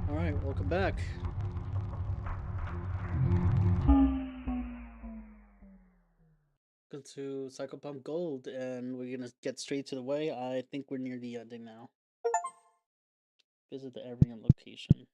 Alright, welcome back. Welcome to Psychopump GOLD, and we're gonna get straight to the way. I think we're near the ending now. Visit the Everyone location.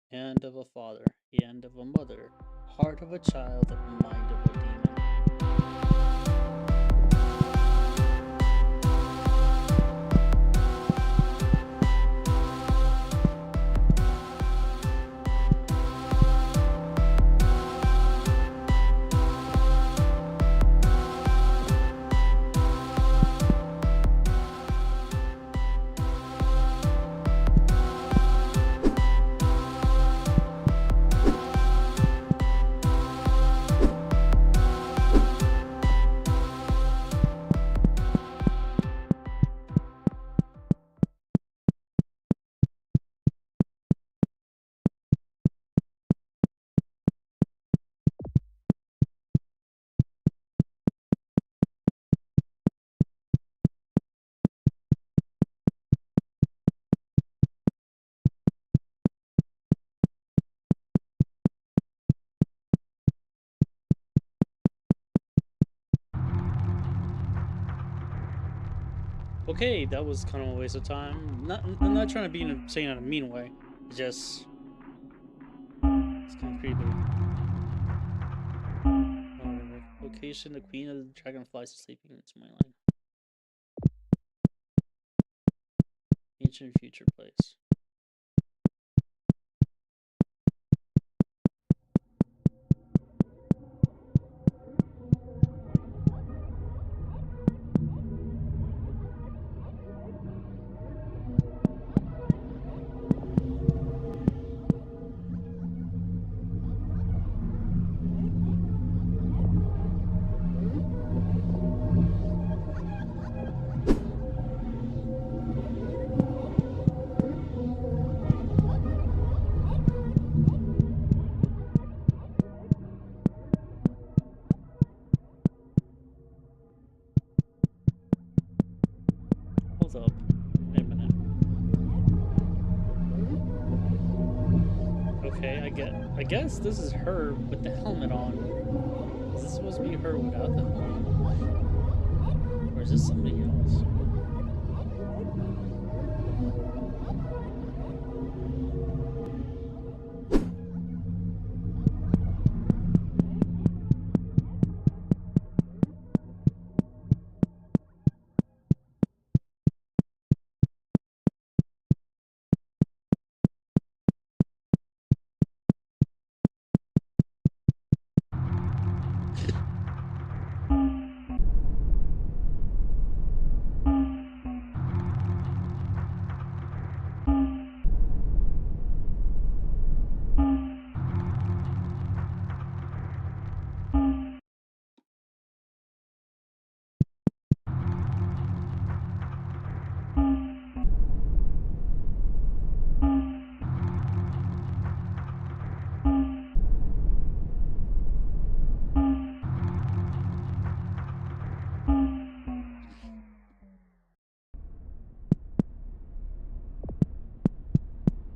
Hand of a father, hand of a mother, heart of a child, mind of a demon. Okay, that was kind of a waste of time. I'm not trying to be saying in a mean way. It's just it's kind of creepy. Location: the Queen of the Dragonflies is sleeping in its line. Ancient future place. Hold up. Wait a minute. Okay, I guess this is her with the helmet on. Is this supposed to be her without the helmet? Or is this somebody else?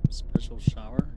Special shower?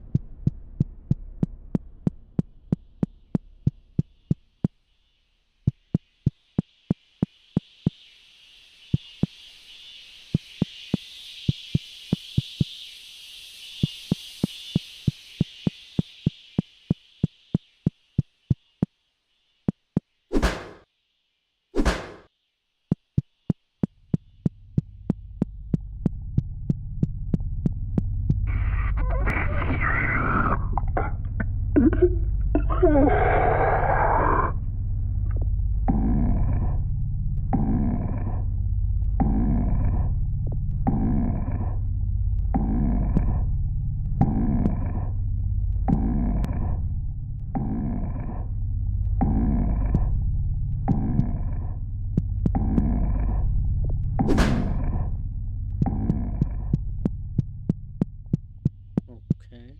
Okay.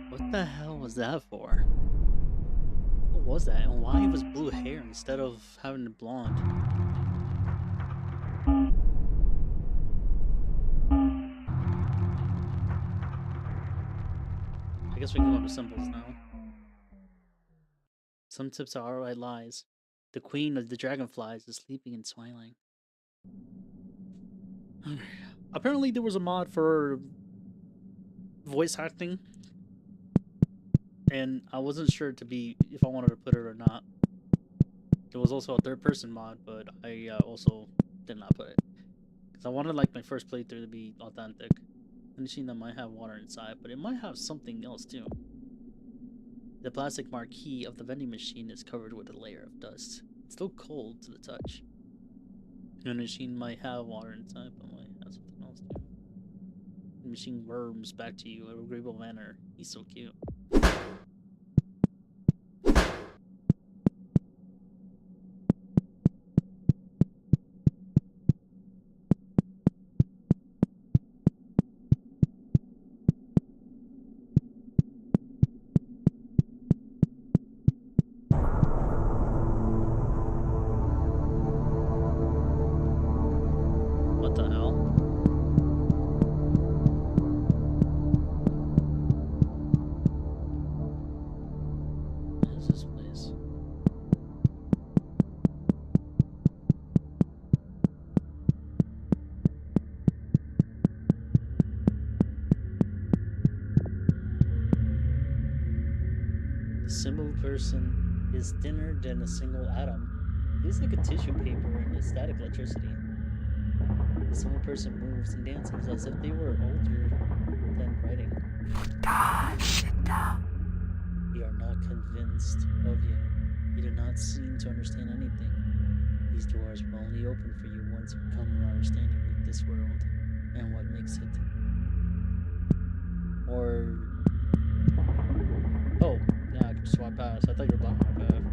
What the hell was that for? What was that? And why it was blue hair instead of having it blonde? I guess we can go to symbols now. Some tips are alright lies. The queen of the dragonflies is sleeping and smiling. Apparently there was a mod for voice acting, and I wasn't sure to be if I wanted to put it or not. There was also a third person mod, but I also did not put it because I wanted like my first playthrough to be authentic. The machine that might have water inside, but it might have something else too. The plastic marquee of the vending machine is covered with a layer of dust. It's still cold to the touch. The machine might have water inside, but might have something else too. The machine worms back to you in a agreeable manner. He's so cute. What the hell? What is this place? The symbol person is thinner than a single atom. He's like a tissue paper in a static electricity. The symbol person moves and dances as if they were older than writing. We are not convinced of you. You do not seem to understand anything. These doors will only open for you once you come to understanding with this world and what makes it. Or oh, yeah, I can just walk past. I thought you were blocking my path.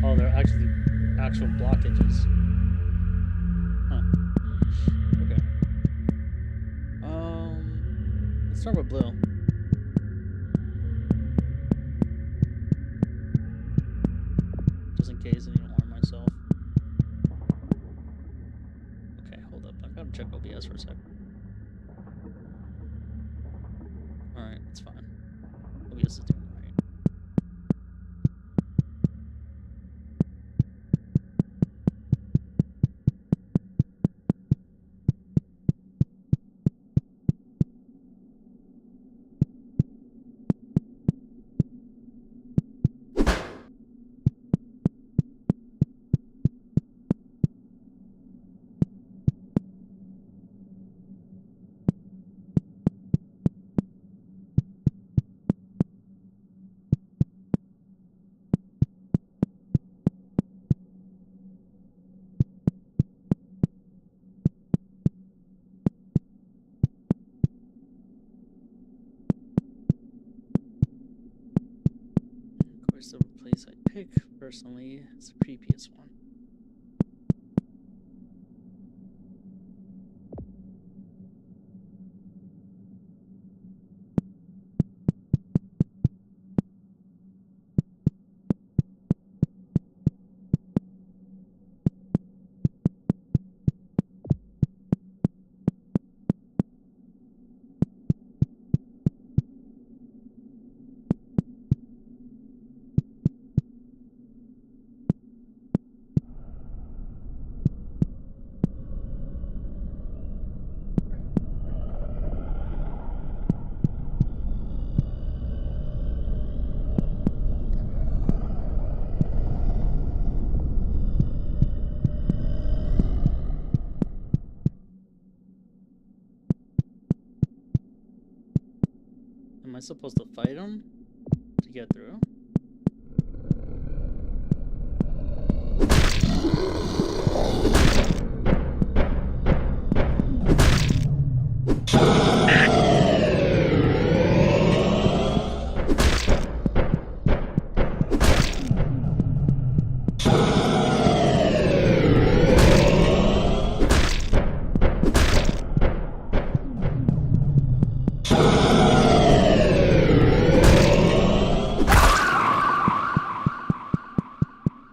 Oh, they're actually actual blockages. Huh. Okay. Let's start with blue. Just in case I didn't harm myself. Okay, hold up. I gotta check OBS for a sec. Alright, it's fine. OBS is doing alright. Of course, the place I pick personally is the creepiest one. I supposed to fight him to get through?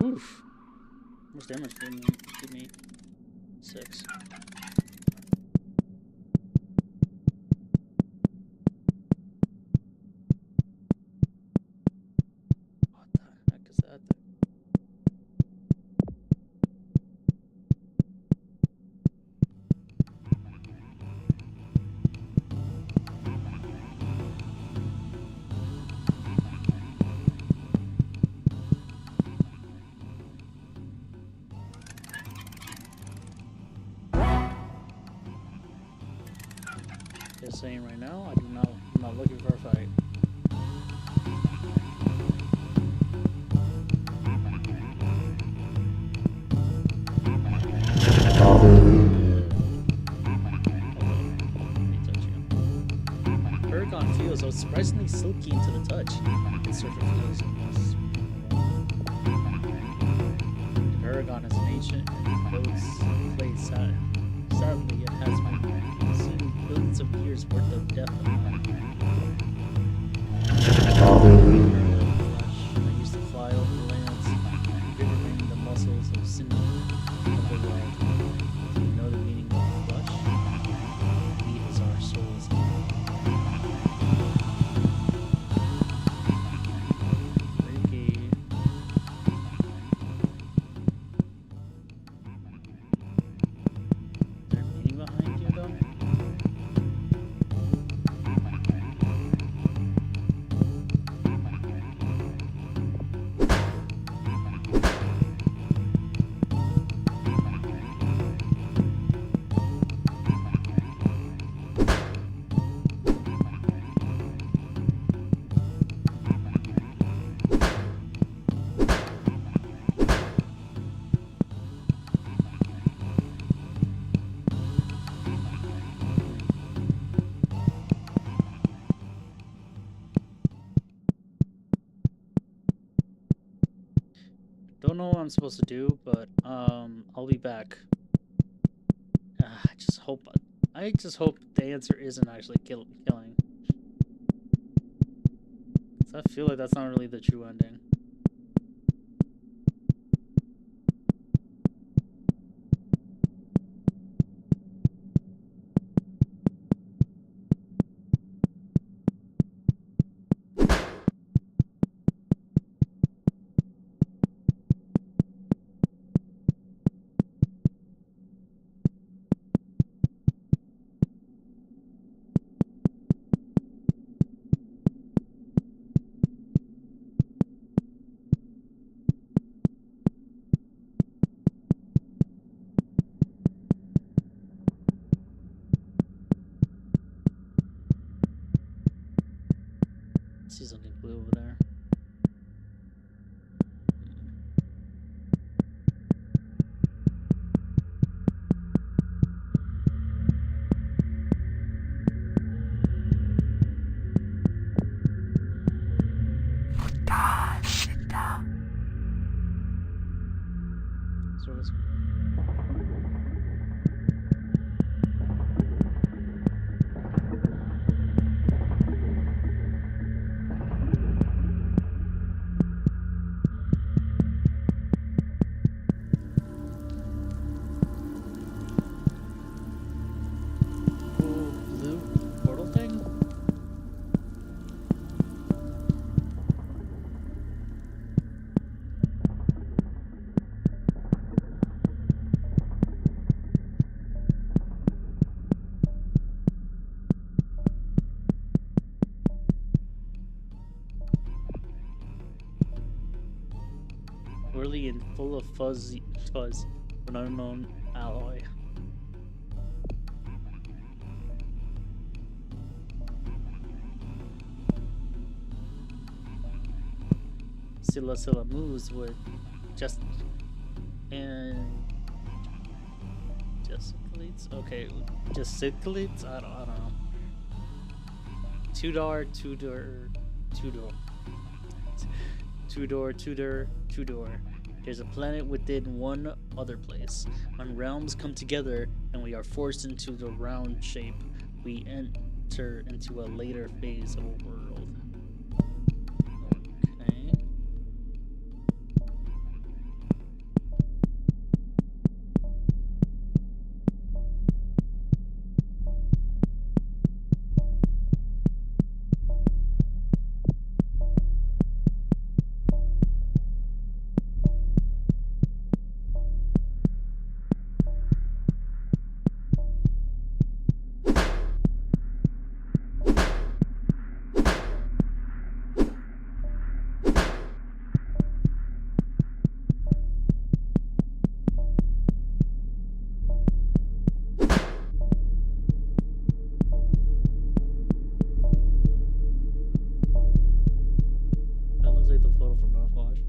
Oof. How much damage did me? Give me 6. What the heck is that thing? Just saying right now, I'm not looking for a fight. Paragon feels so surprisingly silky into the touch. Its surface feels almost. Paragon is an ancient and boats played sadly it has been seen billions of years worth of death I used to fly over the lands, rivering the muscles of sinew of the world. Do you know the meaning of flesh? Meat is our souls. Freaky. Is there meaning behind you though? Don't know what I'm supposed to do, but I'll be back. I just hope the answer isn't actually killing. 'Cause I feel like that's not really the true ending. See something blue over there. Sit down. So it's blue portal thing? Whirly and full of fuzz, an unknown alloy. Silla moves would just and gesticulates. Okay, gesticulates. I don't know. Two-door. There's a planet within one other place. When realms come together and we are forced into the round shape, we enter into a later phase of a world. Okay. That looks like the photo from mouthwash.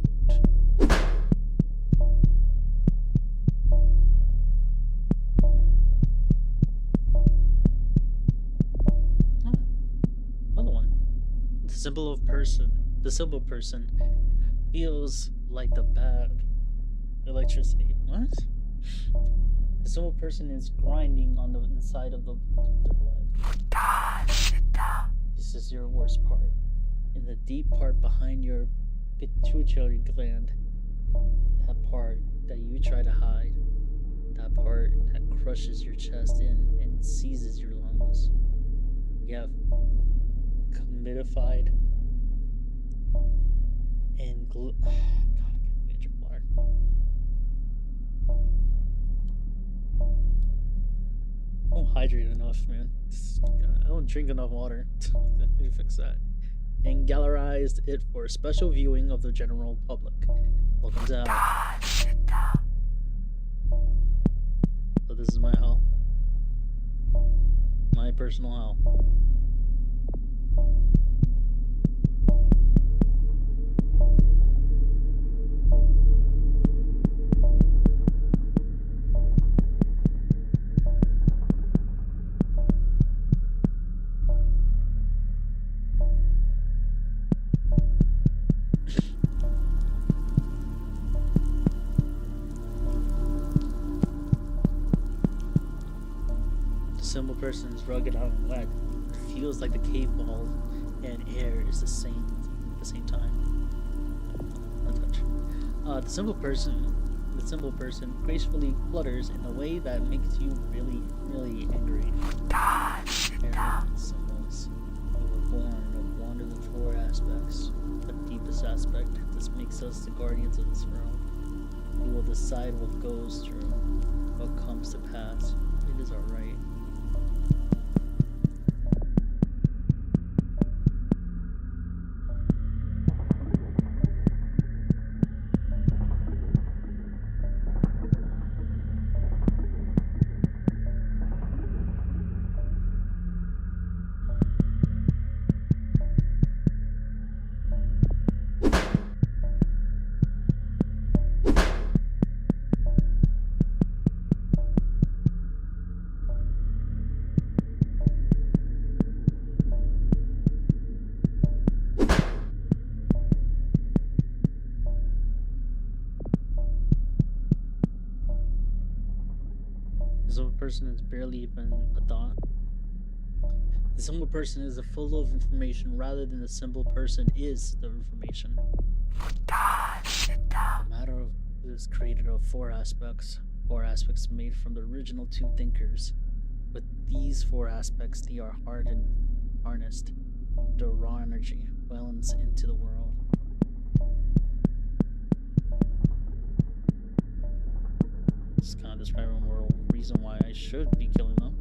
Oh, another one. The simple person feels like the bad electricity. What? The simple person is grinding on the inside of their blood. This is your worst part. In the deep part behind your pituitary gland. That part that you try to hide. That part that crushes your chest in and seizes your lungs. You have commodified and God, I can't drink water. I don't hydrate enough, man. I don't drink enough water. I need to fix that. And gallerized it for special viewing of the general public. Welcome to hell. So this is my hell. My personal hell. Simple person is rugged out and wet. It feels like the cave wall and air is the same at the same time. The simple person gracefully flutters in a way that makes you really, really angry. Symbols. We were born of one of the four aspects. The deepest aspect. This makes us the guardians of this world. We will decide what goes through, what comes to pass. It is our right. The simple person is barely even a thought. The simple person is full of information rather than the simple person is the information. The matter is created of four aspects made from the original two thinkers. With these four aspects, they are harnessed. The raw energy wells into the world. This is kind of describing the moral reason why I should be killing them.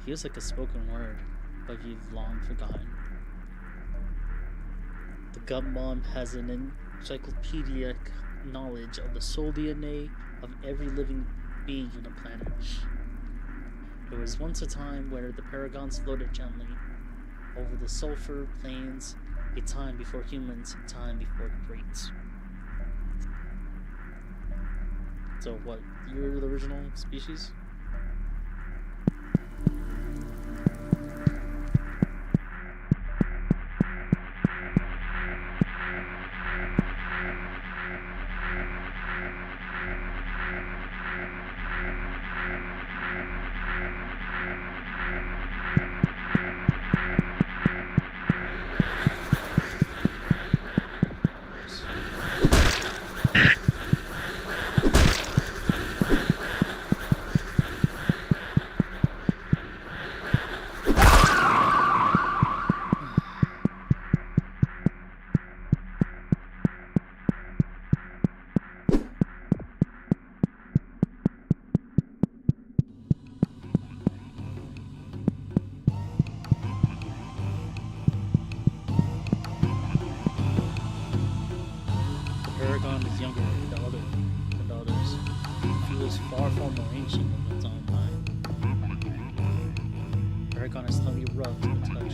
feels like a spoken word, but you've long forgotten. The gut bomb has an encyclopedic knowledge of the soul DNA of every living being on the planet. There was once a time where the paragons floated gently over the sulfur plains, a time before humans, a time before the greats. So what, you're the original species? Paragon is younger than the others. He was far more ancient than its own time. Paragon is slightly rough to the touch.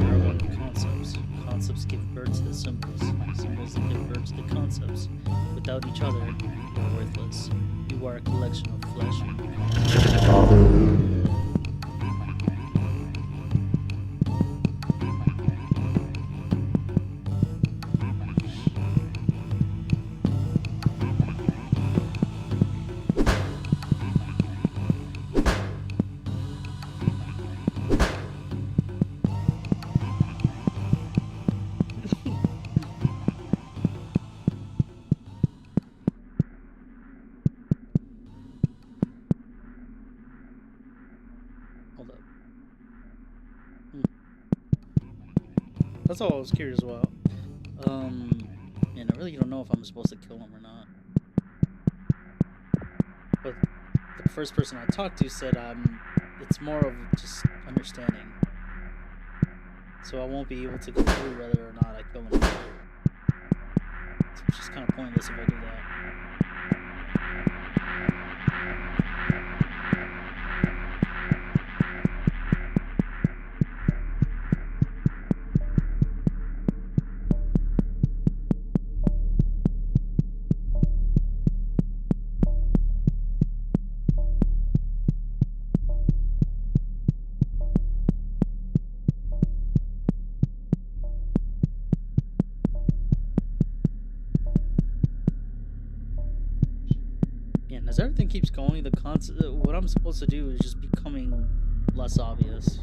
Paragon of concepts. Concepts give birth to the symbols. Symbols give birth to the concepts. Without each other, you are worthless. You are a collection of flesh. Hold up. That's all I was curious about. And I really don't know if I'm supposed to kill him or not. But the first person I talked to said it's more of just understanding. So I won't be able to go through whether or not I kill him or not. So it's just kind of pointless if I do that. Yeah, and as everything keeps going, the what I'm supposed to do is just becoming less obvious.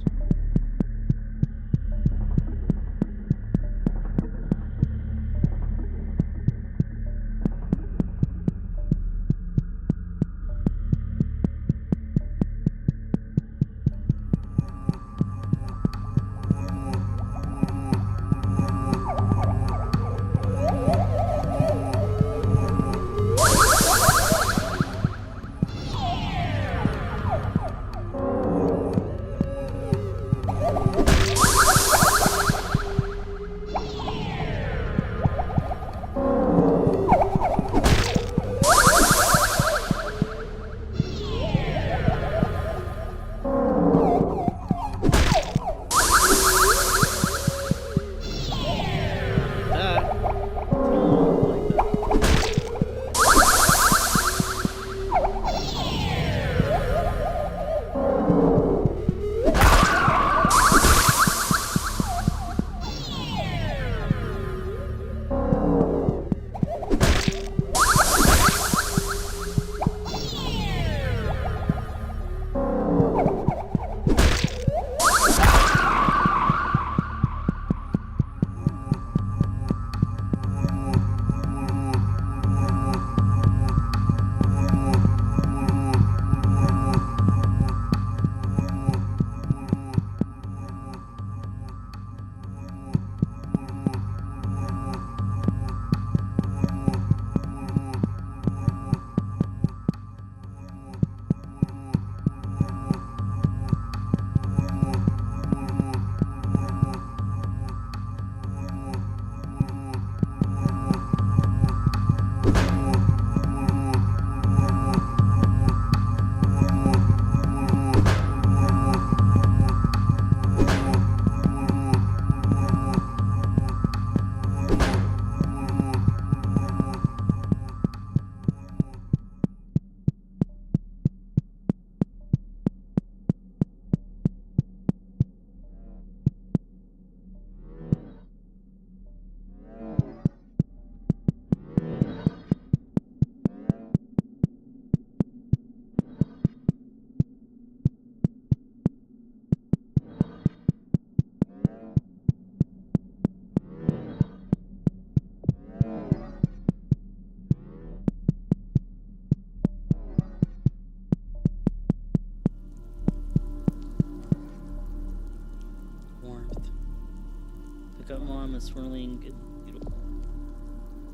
storm is swirling and beautiful.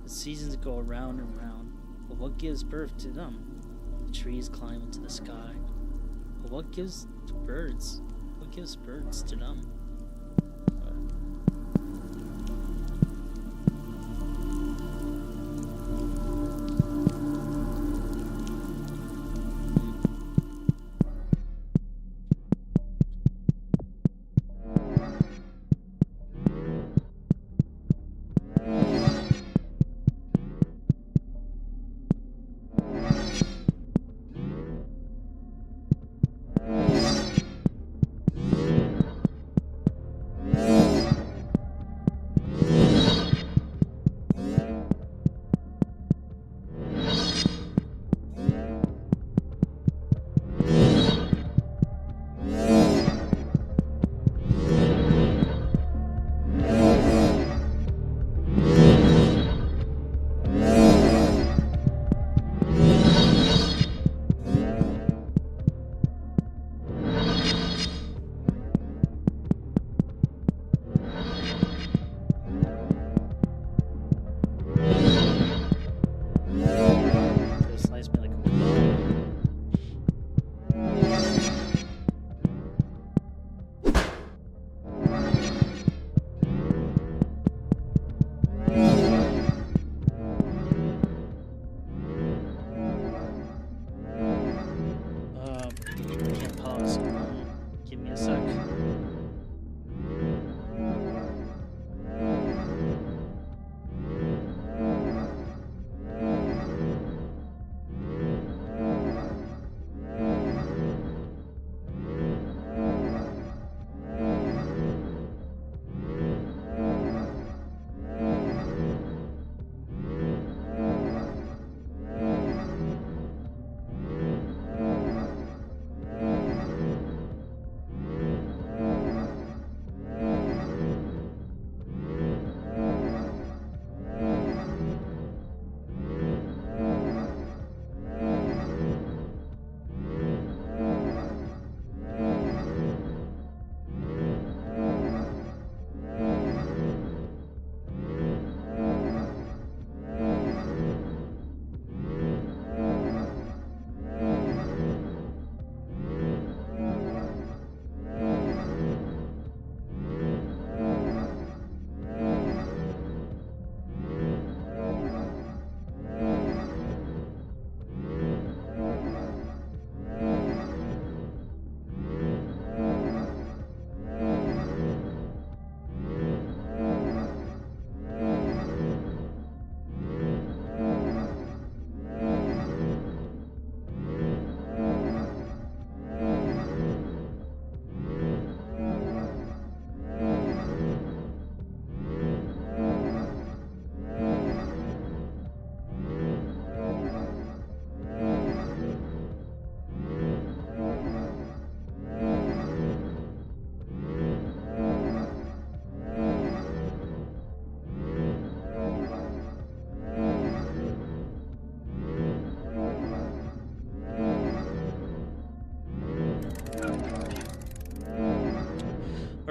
The seasons go round and round, but what gives birth to them? The trees climb into the sky, but what gives to birds? What gives birds to them?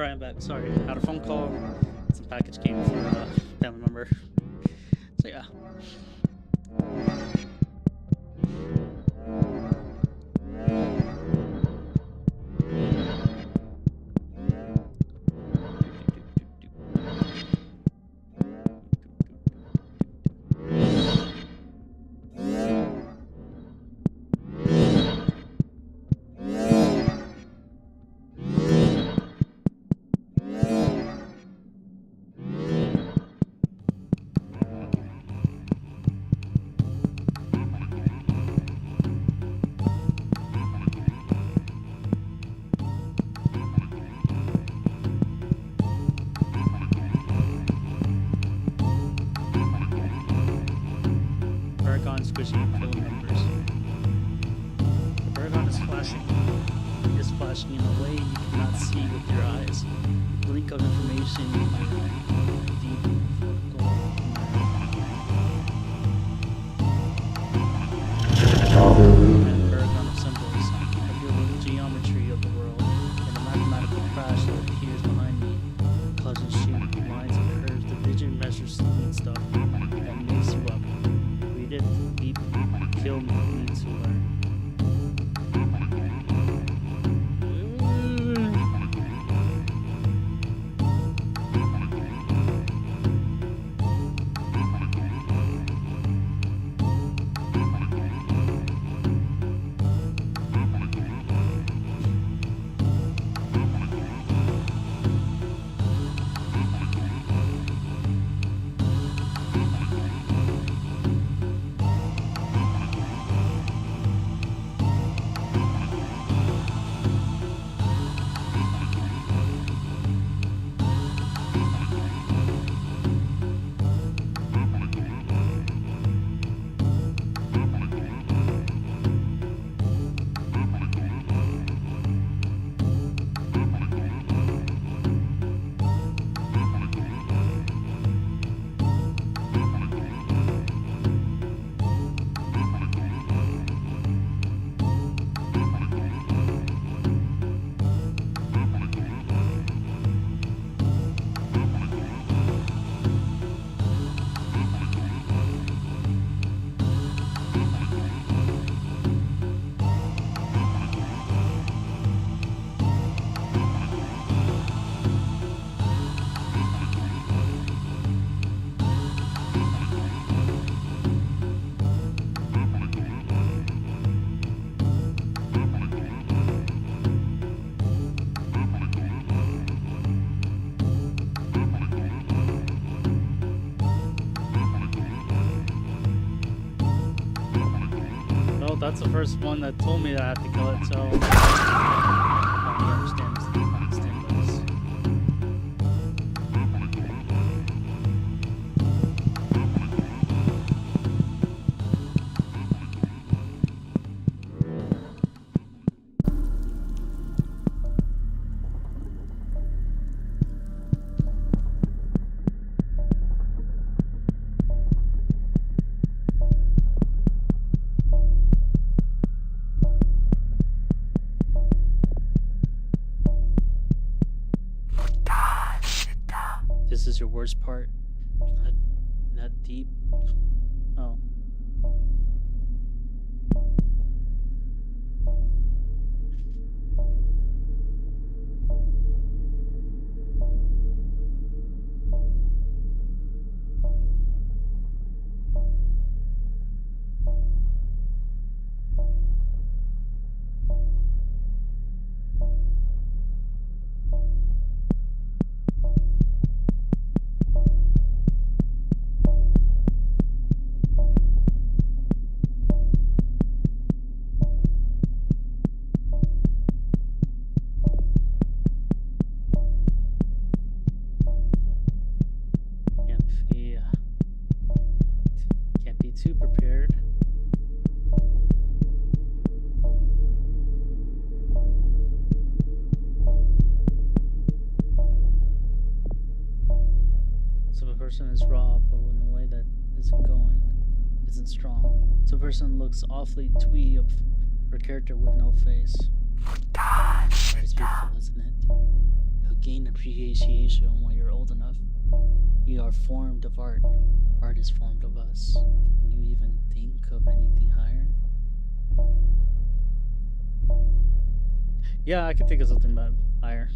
Alright, I'm back. Sorry, I had a phone call. Some package came for a family member. So yeah. Squishy film members. The Paragon is flashing. It is flashing in a way you cannot see with your eyes. A blink of information deep and the Paragon of symbols reveal the geometry of the world and a mathematical crash that appears behind me. Clouds and shoot lines of curves that's the first one that told me that I had to kill it, so I don't understand this. This is your worst part. Not deep. Oh. Can't be too prepared. So a person is raw, but in a way that isn't strong. So a person looks awfully twee for a character with no face. Art is beautiful, isn't it? You'll gain appreciation when you're old enough. We are formed of art. Art is formed of us. Can you even think of anything higher? Yeah, I can think of something about higher.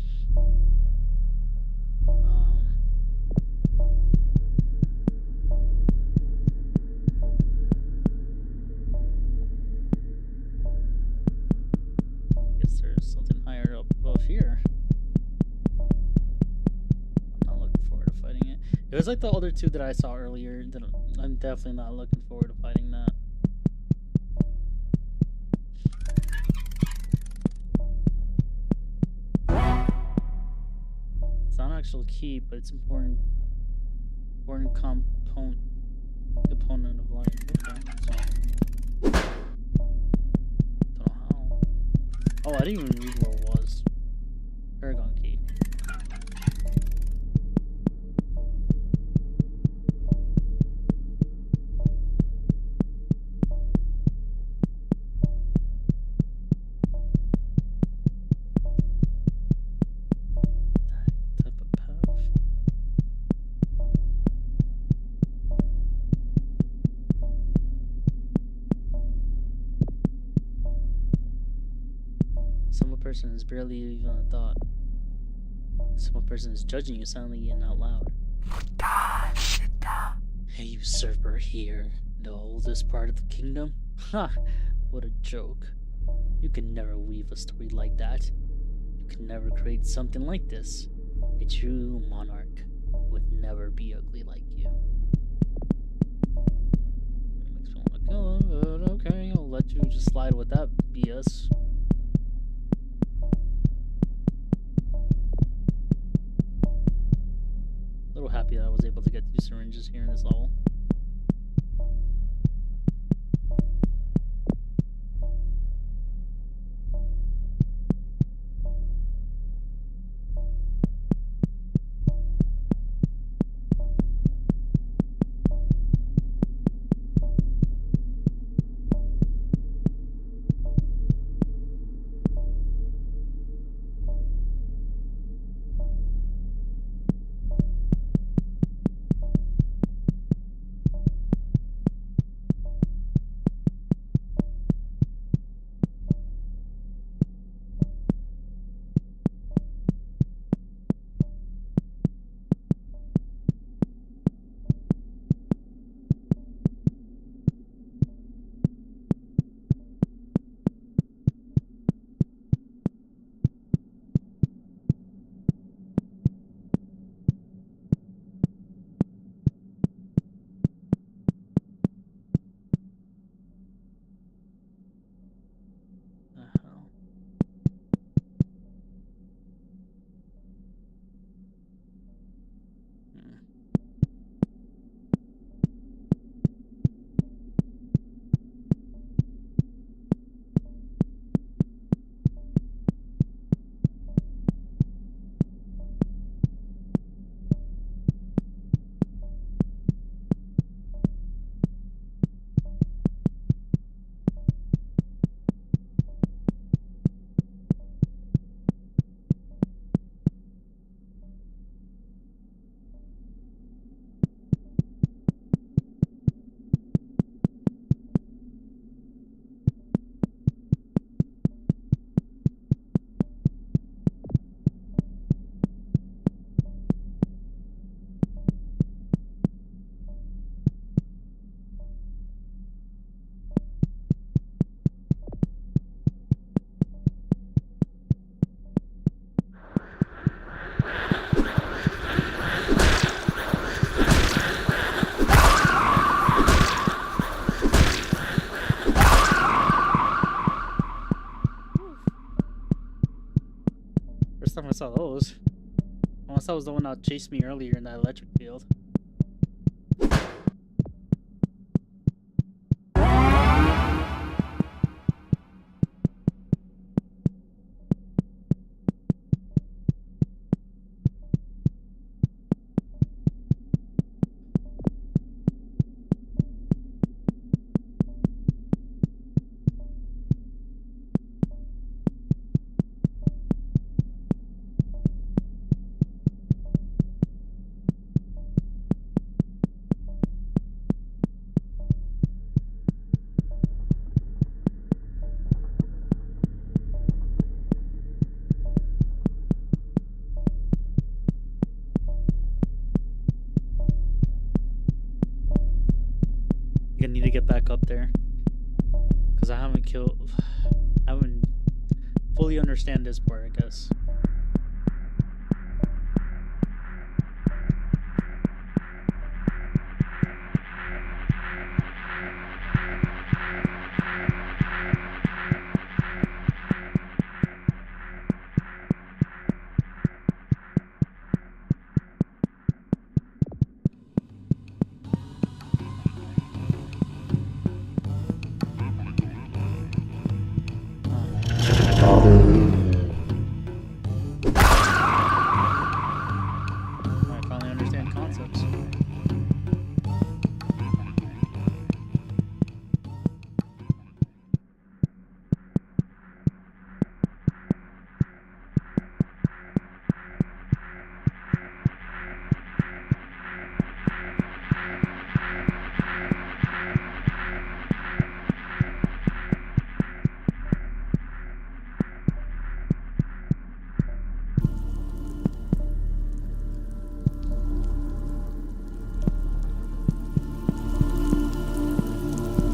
Guess there's something higher up above here. I'm not looking forward to fighting it. It was like the other two that I saw earlier. That I'm definitely not looking forward to fighting that. It's not an actual key, but it's important component of life. Okay. So, don't know how. Oh, I didn't even read where it was. Paragon key. Type of path. Some person is barely even a thought. Some person is judging you silently and out loud. Hey, usurper here, the oldest part of the kingdom? Ha! What a joke. You can never weave a story like that. You can never create something like this. A true monarch would never be ugly like you. It makes me want to kill him, but okay, I'll let you just slide with that BS. A little happy that I was able to get 2 syringes here in this level. saw those. Unless that was the one that chased me earlier in that electric field. I need to get back up there because I haven't fully understand this part, I guess. I finally understand concepts.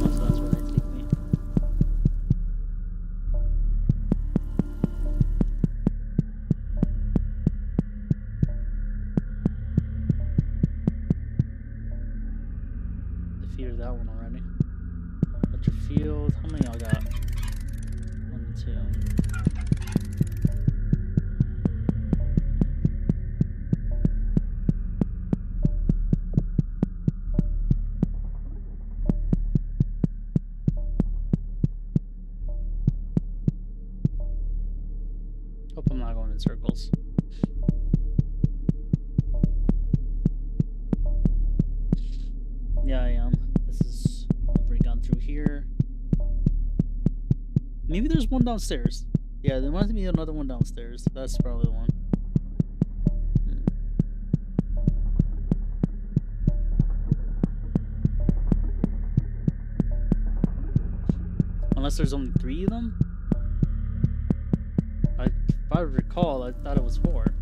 So that's where they take me. Defeated that one already. Electric field. How many y'all got? 1, 2. Hope I'm not going in circles. Yeah, I am. I've already gone through here. Maybe there's one downstairs. Yeah, there must be another one downstairs. That's probably the one. Unless there's only 3 of them? If I recall, I thought it was 4.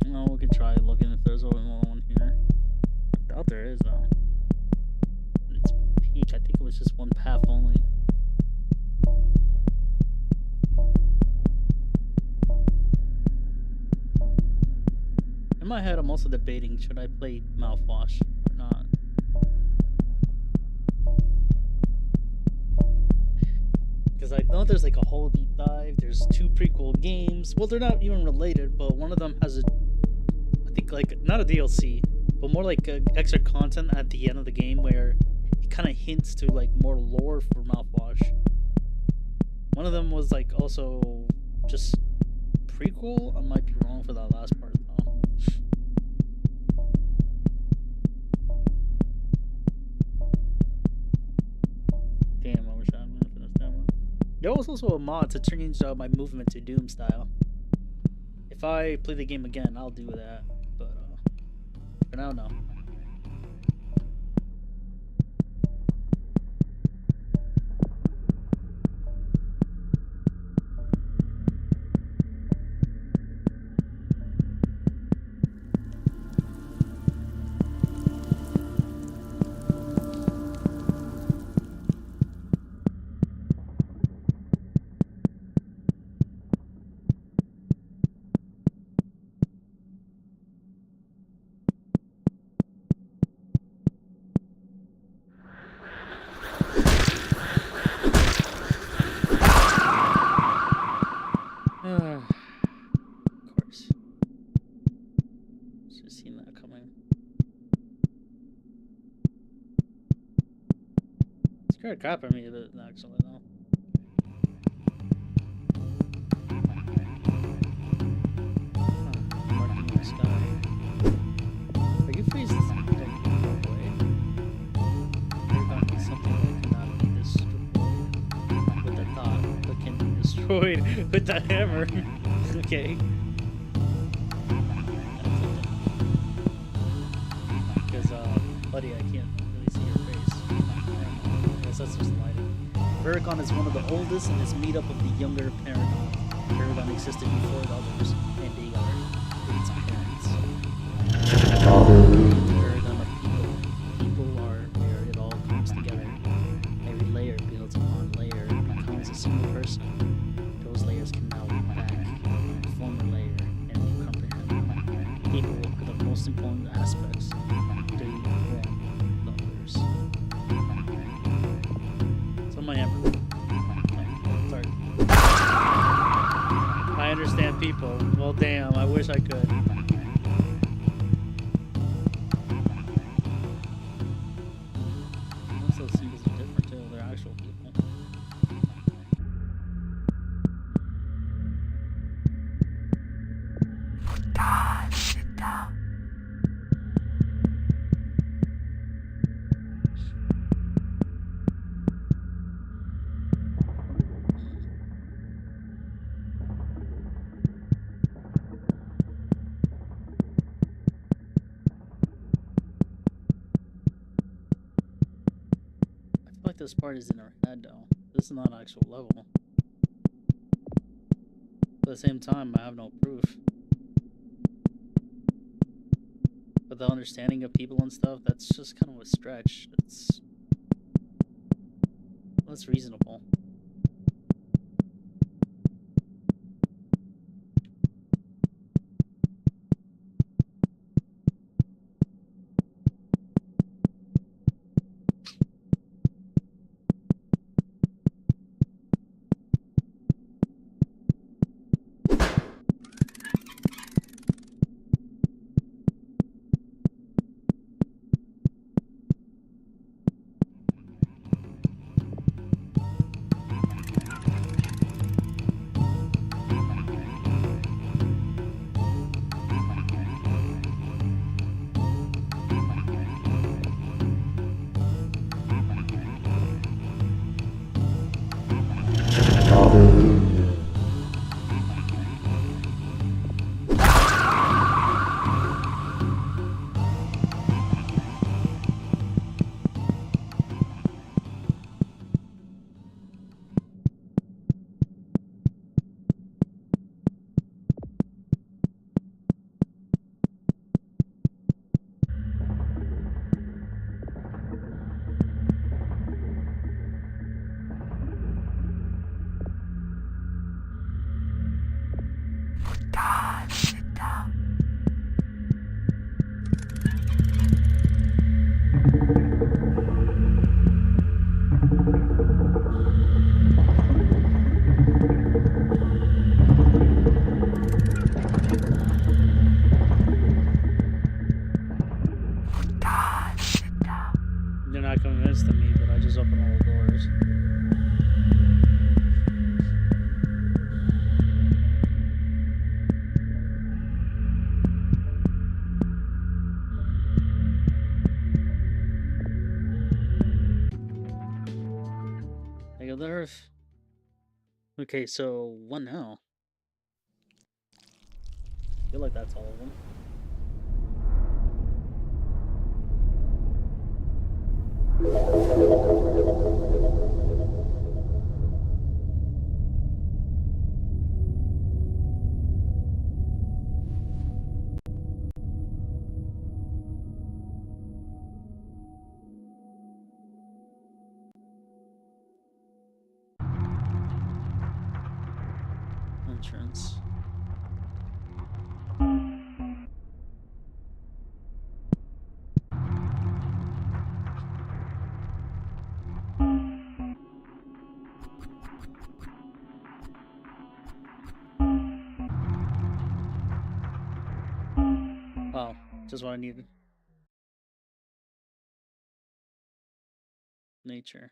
No, we could try looking if there's only one here. I doubt there is, though. It's peak. I think it was just one path only. In my head, I'm also debating, should I play Mouthwash or not? Because I know there's like a whole deep dive. There's 2 prequel games. Well, they're not even related, but one of them has I think like, not a DLC, but more like extra content at the end of the game where it kind of hints to like more lore for Mouthwash. One of them was like also just prequel. I might be wrong for that last part though. Damn, I wish I had minute for this demo. There was also a mod to change my movement to Doom style. If I play the game again, I'll do that. But for now, no. Scared crap at me a bit, actually, though. Marking the sky. Are you freezing something? Something that cannot be destroyed with a thought, but can be destroyed with a hammer. Okay. Because, buddy, I can't really see your face. I guess that's just lighting. Paragon is one of the oldest and is made up of the younger Paragon. Paragon existed before the others, and they are its parents. Paragon of people are where it all comes together. Every layer builds upon layer and becomes a single person. Those layers can now look back on the former layer and comprehend them. People are the most important aspects. They form the others. So my hammer. Oh, sorry. I understand people. Well, damn, I wish I could. Those symbols are different too. They're actual people. God, sit down. I feel like this part is in our head though. This is not actual level. At the same time, I have no proof. But the understanding of people and stuff, that's just kind of a stretch. That's reasonable. God, sit down. God, sit down. They're not convinced of me, but I just open all the doors. I go there. Okay, so what now? I feel like that's all of them. Entrance. Oh, just what I needed. Nature.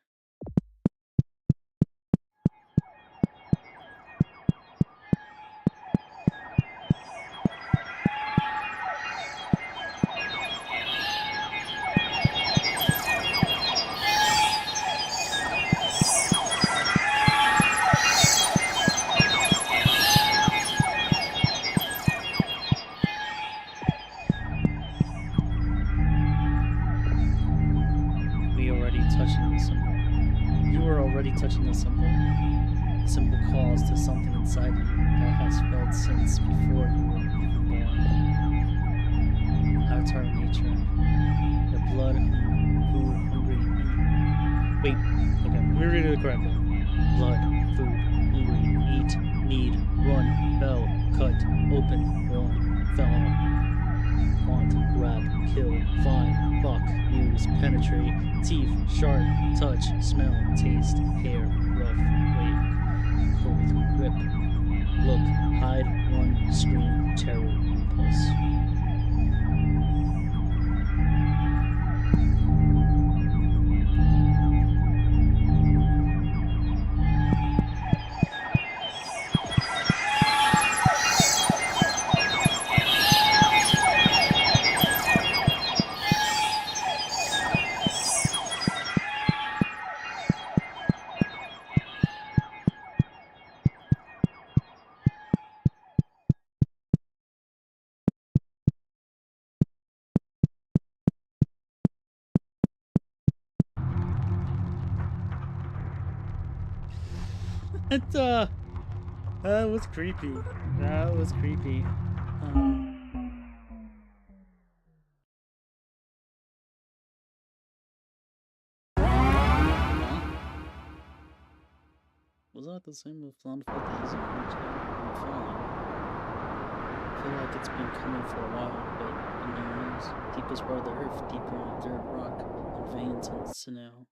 touching a simple calls to something inside you that has felt since before you were even born. Avatar of nature, the blood, food, hungry. Wait, okay, let me read it correctly. Blood, food, hungry, eat, need, run, bell, cut, open, warn, fellow, want, grab, kill, find, fuck, use, penetrate, teeth, sharp, touch, smell, taste, hair, rough, wave, cold, rip, look, hide, run, scream, terror, impulse. It, that was creepy. That was creepy. Was that the same with Flound for Days and Falling? I feel like it's been coming for a while, but no one knows. Deepest part of the earth, deeper in dirt, rock, and veins and sinew.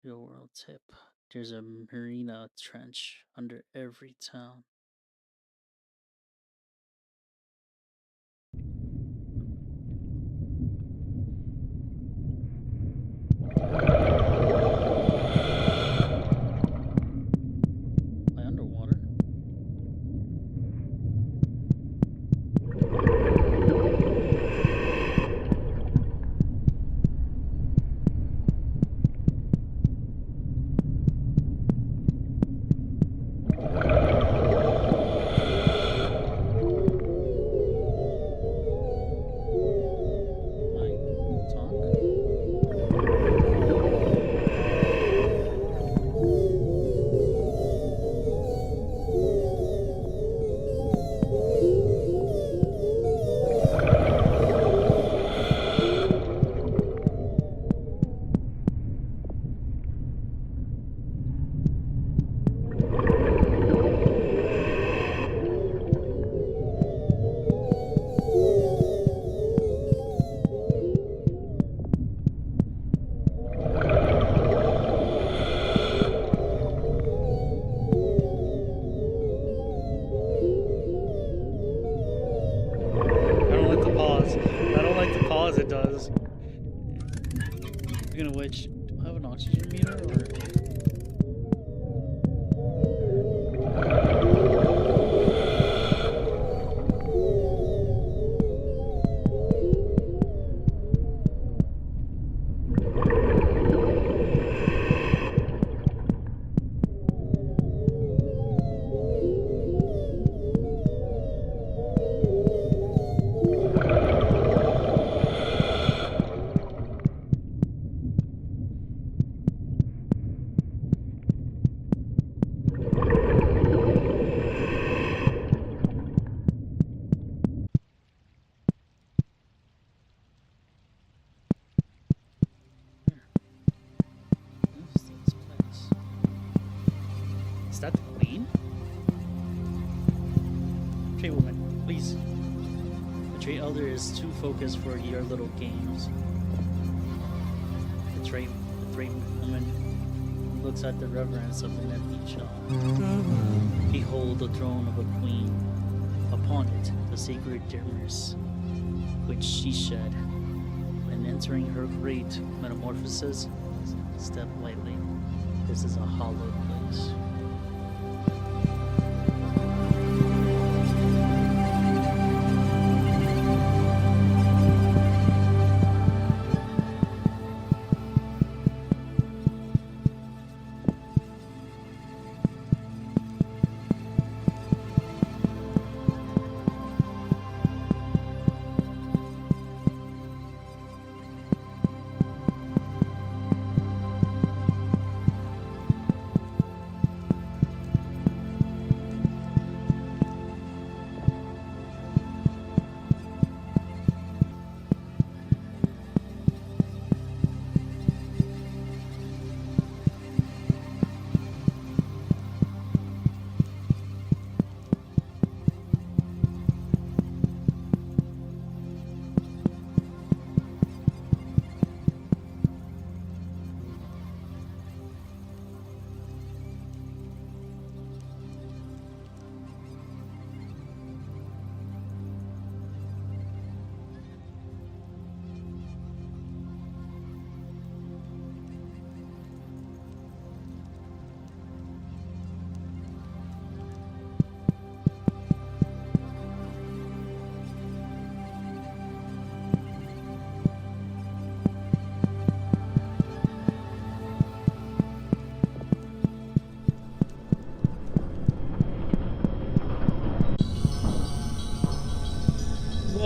Real world tip. There's a marina trench under every town. Am I underwater? It does. Speaking of which, do I have an oxygen meter or? Is that the queen? Trade woman, please. The trade elder is too focused for your little games. The trade woman looks at the reverence of an empty shell. Behold the throne of a queen. Upon it, the sacred dimmers, which she shed. When entering her great metamorphosis, step lightly. This is a hallowed place.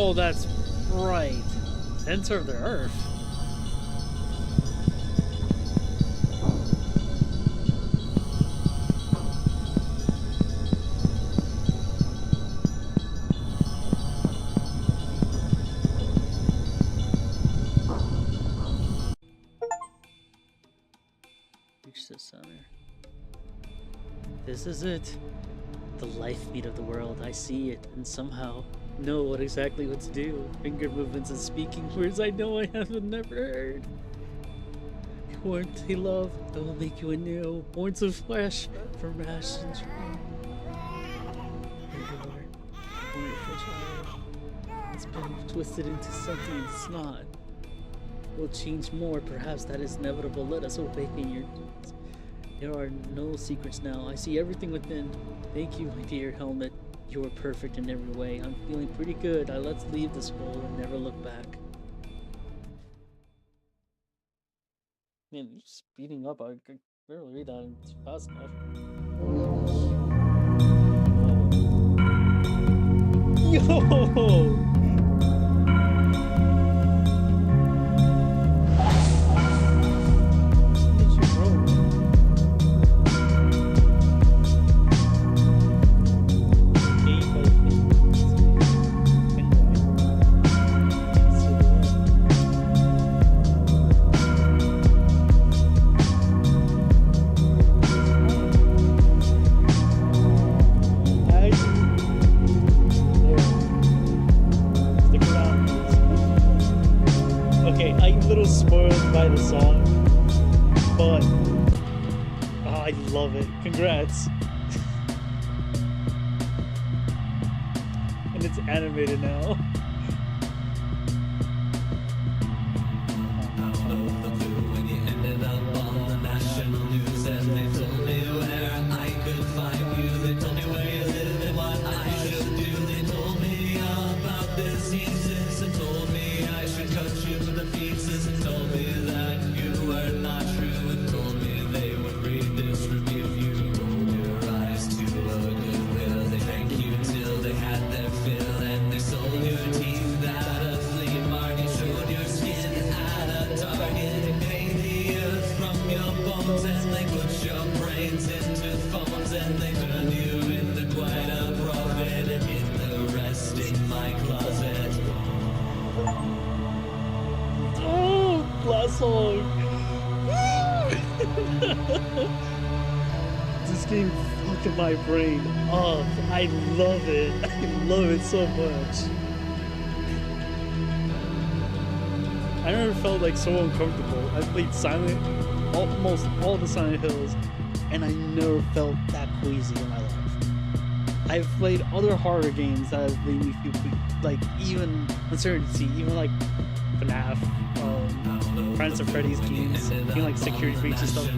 Oh, that's right. Center of the Earth. Reach the center. This is it. The life beat of the world. I see it, and somehow know what to do. Finger movements and speaking words I know I have never heard. Warmth they love, that will make you anew. Horns of flesh from rash and dream. Endure, a wonderful child. It's been twisted into something it's not. Will change more, perhaps that is inevitable. Let us awaken your dreams. There are no secrets now. I see everything within. Thank you, my dear helmet. You are perfect in every way. I'm feeling pretty good. Let's leave this world and never look back. Man, you're speeding up. I could barely read that. It's fast enough. Yo! Congrats. And it's animated now. This game fucking my brain up. I love it. I love it so much. I never felt like so uncomfortable. I played almost all the Silent Hills, and I never felt that queasy in my life. I've played other horror games that have made me feel like even uncertainty, even like FNAF, Friends of Freddy's games, even like security breach and stuff.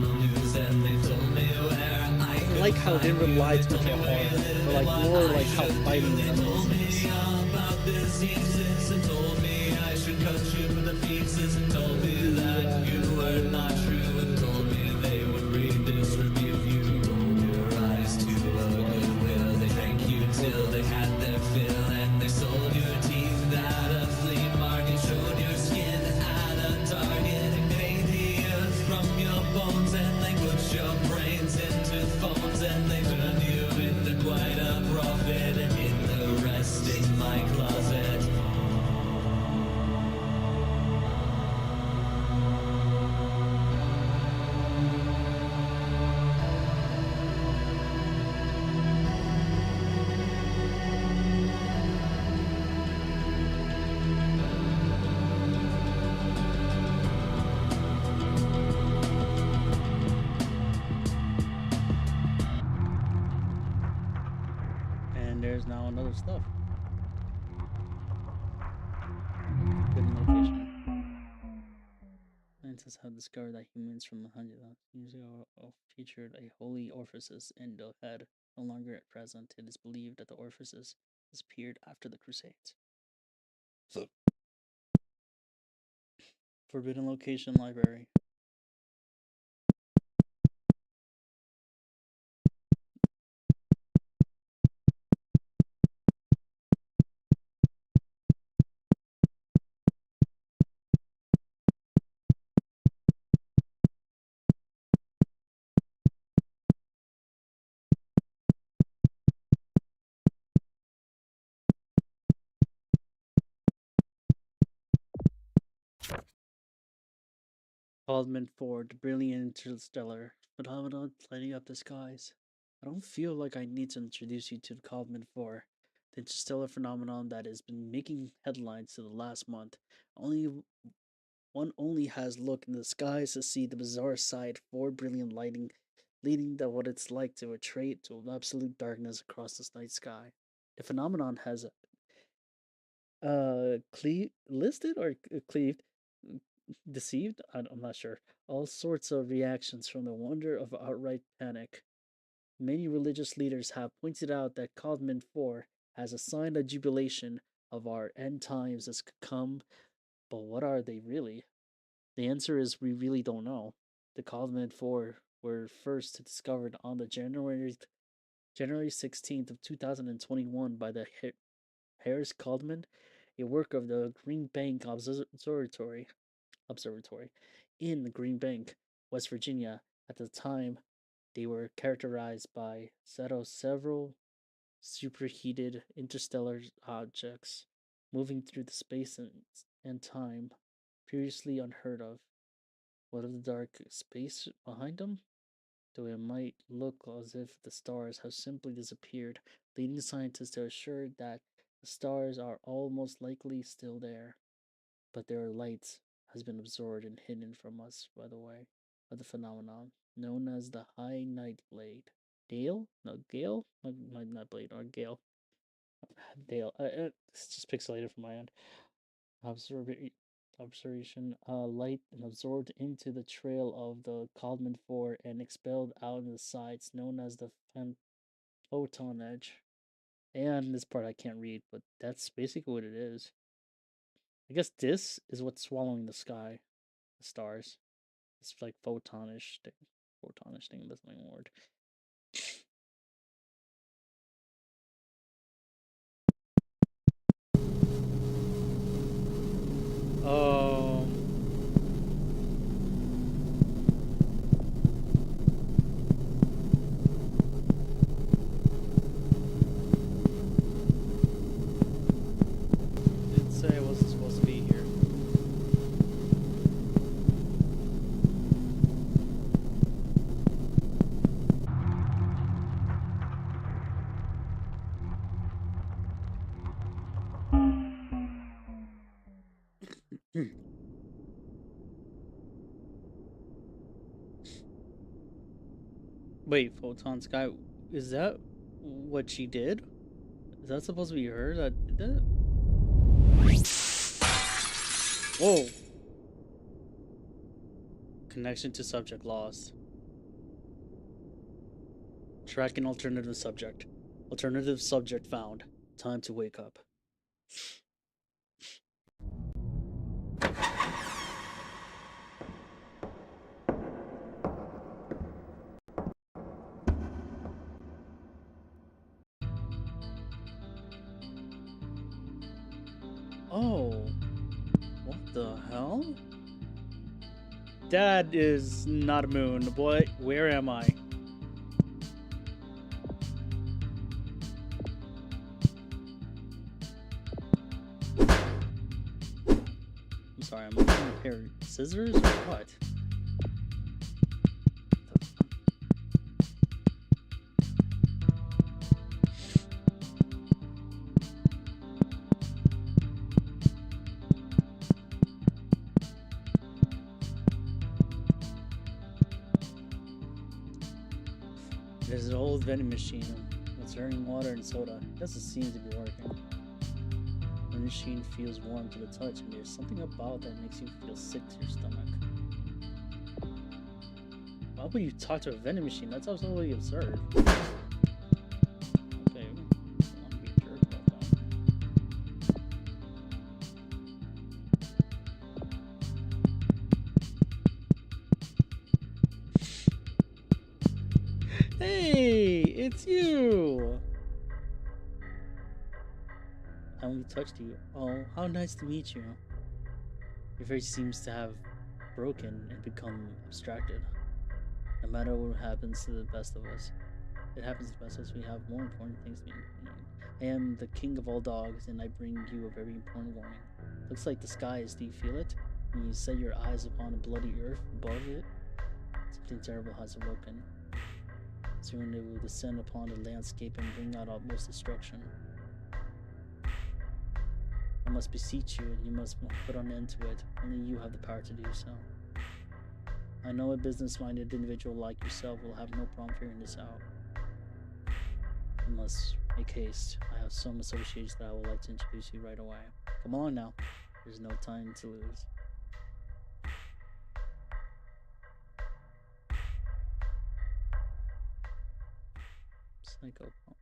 I like how they didn't rely too much on horror, but like more like how fighting is. They had their fill and they sold your teeth at a flea market, showed your skin at a target, and made the earth from your bones, and they put your brains into phones, and they turned you into quite a prophet, and hid the rest in my closet. There's now another stuff. Hidden location. Scientists have discovered that humans from 100 years ago featured a holy orifice in the head. No longer at present, it is believed that the orifice disappeared after the Crusades. Forbidden location library. Called for the brilliant interstellar phenomenon lighting up the skies. I don't feel like I need to introduce you to the Called for the interstellar phenomenon that has been making headlines to the last month. Only one only has looked in the skies to see the bizarre sight, four brilliant lighting, leading to what it's like to retreat to absolute darkness across the night sky. The phenomenon has listed or cleaved, deceived. I'm not sure. All sorts of reactions from the wonder of outright panic. Many religious leaders have pointed out that Codman 4 has a sign of jubilation of our end times has come, but what are they really? The answer is we really don't know. The Codman 4 were first discovered on the January 16th of 2021 by the Harris Codman, a work of the Green Bank Observatory in Green Bank, West Virginia. At the time, they were characterized by several superheated interstellar objects moving through the space and time, previously unheard of. What of the dark space behind them? Though it might look as if the stars have simply disappeared, leading scientists are assured that the stars are almost likely still there, but their light has been absorbed and hidden from us by the way of the phenomenon known as the high night blade. Dale? No, Gale? Not blade, or Gale. Dale. It's just pixelated from my end. Observation, light and absorbed into the trail of the Caldman 4 and expelled out in the sides, known as the photon edge. And this part I can't read, but that's basically what it is. I guess this is what's swallowing the sky, the stars. It's like photonish thing. Photonish thing, that's my word. Um, didn't say I wasn't supposed to be here. Wait, Photon Sky, is that what she did? Is that supposed to be her that did that? Whoa! Connection to subject lost. Tracking alternative subject. Alternative subject found. Time to wake up. Oh, what the hell? That is not a moon. What? Where am I? I'm sorry, I'm looking at a pair of scissors or what? There's an old vending machine that's serving water and soda. It doesn't seem to be working. The machine feels warm to the touch, and there's something about that makes you feel sick to your stomach. Why would you talk to a vending machine? That's absolutely absurd. Okay, I don't want to be a jerk about that. Hey, it's you! I only touched you. Oh, how nice to meet you. Your face seems to have broken and become abstracted. No matter what happens to the best of us, it happens to the best of us, we have more important things to be doing. I am the king of all dogs, and I bring you a very important warning. Looks like the skies, do you feel it? When you set your eyes upon the bloody earth above it, something terrible has awoken. Soon it will descend upon the landscape and bring out utmost destruction. I must beseech you, and you must put an end to it. Only you have the power to do so. I know a business-minded individual like yourself will have no problem figuring this out. You must make haste. I have some associates that I would like to introduce you right away. Come on now. There's no time to lose. Psychopump.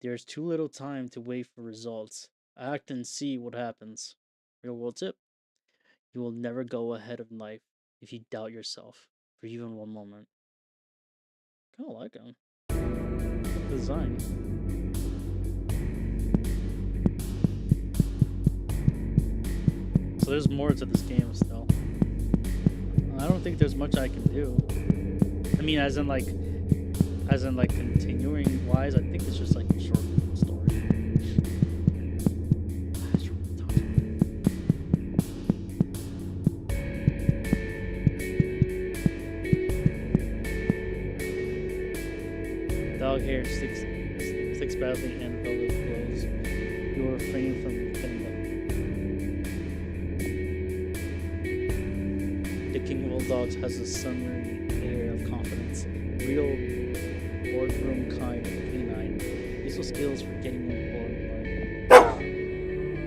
There's too little time to wait for results. Act and see what happens. Real world tip. You will never go ahead of life if you doubt yourself for even one moment. Kinda like him. Good design. So there's more to this game still. I don't think there's much I can do. I mean, as in like continuing wise, I think it's just like a short story. Dog hair sticks badly and velvet clothes. You will refrain from cutting them. The king of all dogs has a sundry air of confidence. Real boardroom kind of canine. Useful skills for getting employed. I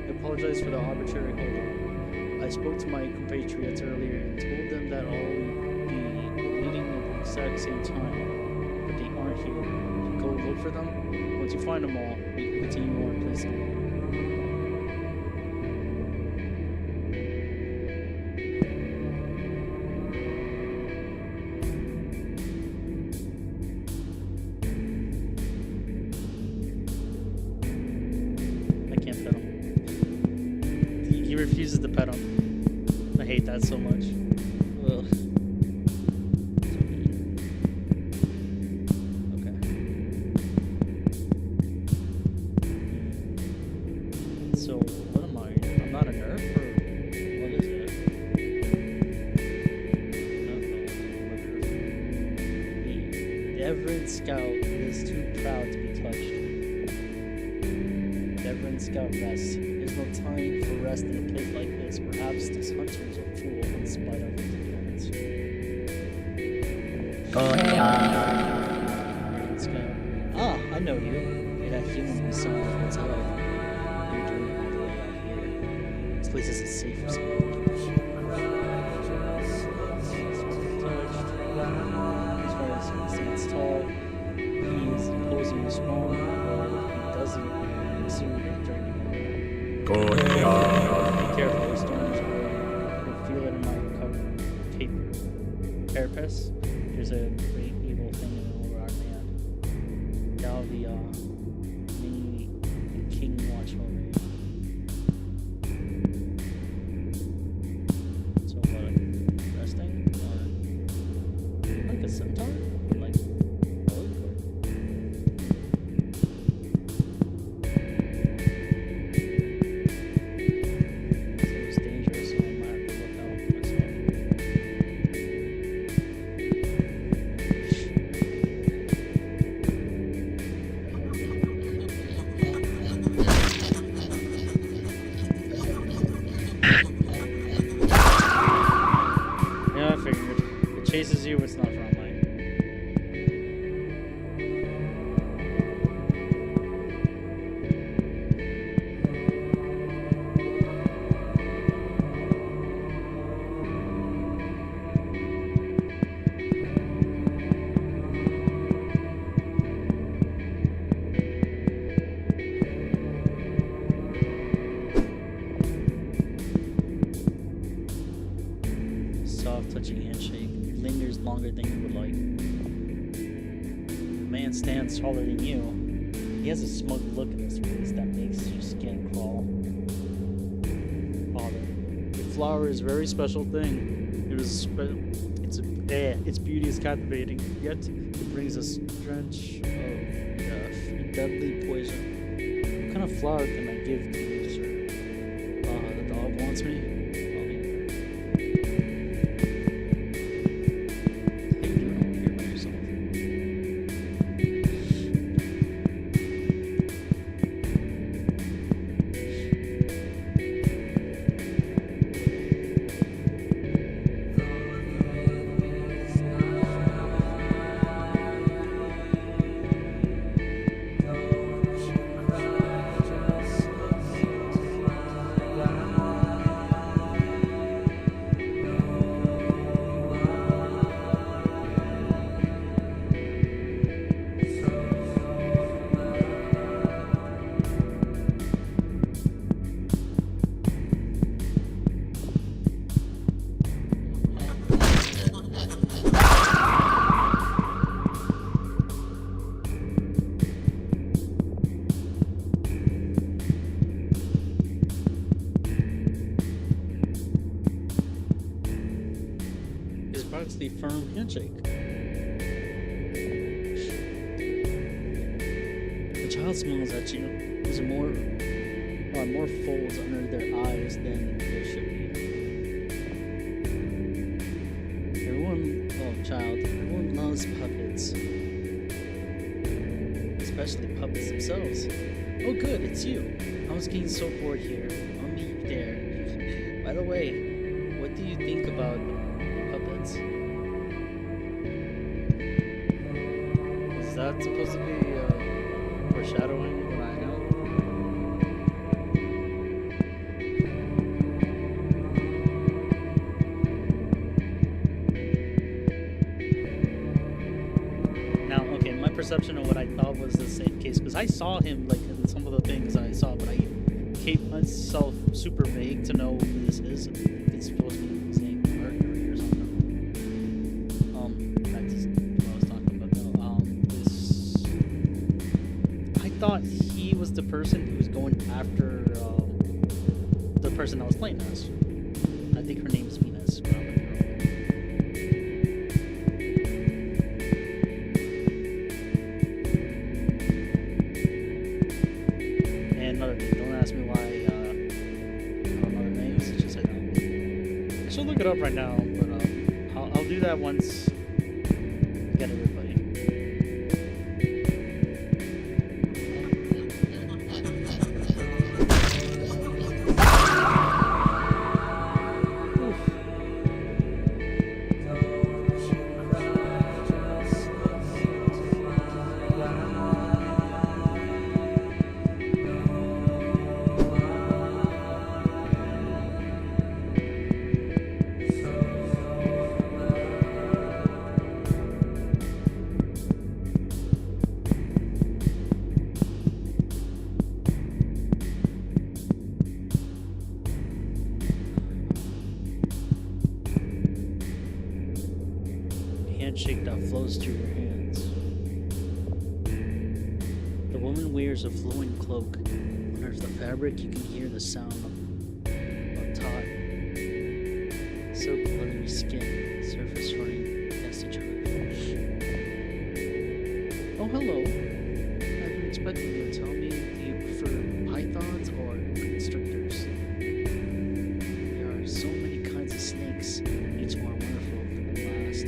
apologize for the arbitrary hold-up. I spoke to my compatriots earlier and told them that I'll be meeting at the exact same time, but they aren't here. Go look for them. Once you find them all, we can continue on, please. He refuses to pet him. I hate that so much. Ugh. Okay. So, what am I? I'm not a nerf, or what is it? The Everett Scout is too proud to be touched. The Everett Scout rests. There's no time for rest in a place like this. Perhaps this hunter is a fool in spite of his appearance. Ah, I know you. You're that human we saw in the hotel. You're doing it all the way out here. This place isn't safe for someone to keep. As far as he stands tall, he is imposing and strong, but he doesn't assume you're threatening. Be careful, the storms are rolling. You'll feel it in my carapace. There's a great evil thing over our land. Now the king watch over you. So what? Resting? Or like a centaur? Like chases you, it's not front line. Soft, touching handshake lingers longer than you would like. The man stands taller than you. He has a smug look in his face that makes your skin crawl. Father. flower is a very special thing. Its beauty is captivating, yet it brings a stench of deadly poison. What kind of flower can I give to you, sir? The dog wants me. The firm handshake. The child smiles at you. There's more folds under their eyes than there should be. Everyone loves puppets, especially puppets themselves. Oh, good, it's you. I was getting so bored here. I'll meet you there. By the way, what do you think about puppets? Is that supposed to be foreshadowing what I know? Now, okay, my perception of what I thought was the same case, because I saw him like in some of the things I saw, but I keep myself super vague to know who this is. It's supposed to be the same Mercury or something. That's what I was talking about now. I thought he was the person who was going after the person I was playing as. I think her name is Venus. But I'm not sure. And another thing, don't ask me why I don't know their names. It's just I don't. I should look it up right now, but I'll do that once I get everybody. Handshake that flows through your hands. The woman wears a flowing cloak. Under the fabric, you can hear the sound of taut, silk buttery skin surface running against each other. Oh, hello. I've been expecting you to tell me, do you prefer pythons or constrictors? There are so many kinds of snakes, each more wonderful than the last.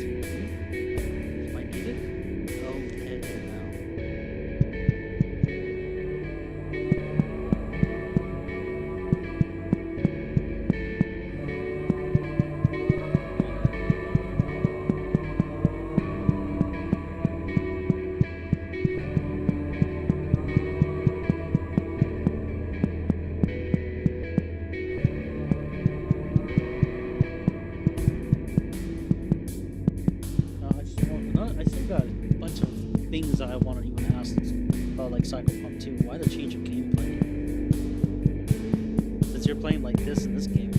Things that I want to even ask about, like Psychopump 2. Why the change of gameplay? Since you're playing like this in this game.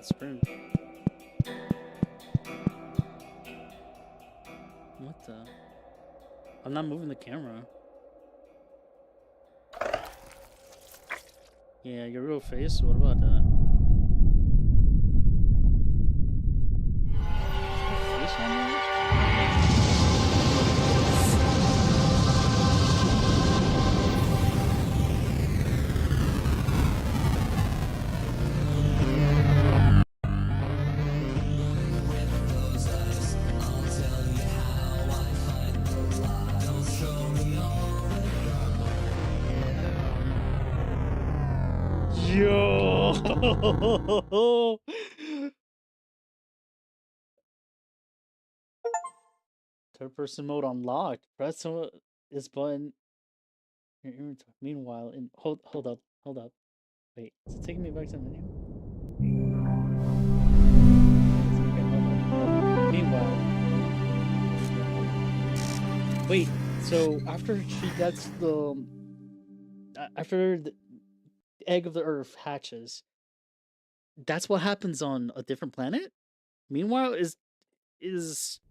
sprint. What the? I'm not moving the camera. Yeah, your real face? What about that? Face on there? Yo! Third person mode unlocked. Press this button. Meanwhile, hold up. Wait, is it taking me back to the menu? Okay, hold up. Meanwhile. Wait, so after she gets after the egg of the earth hatches, that's what happens on a different planet? Meanwhile, is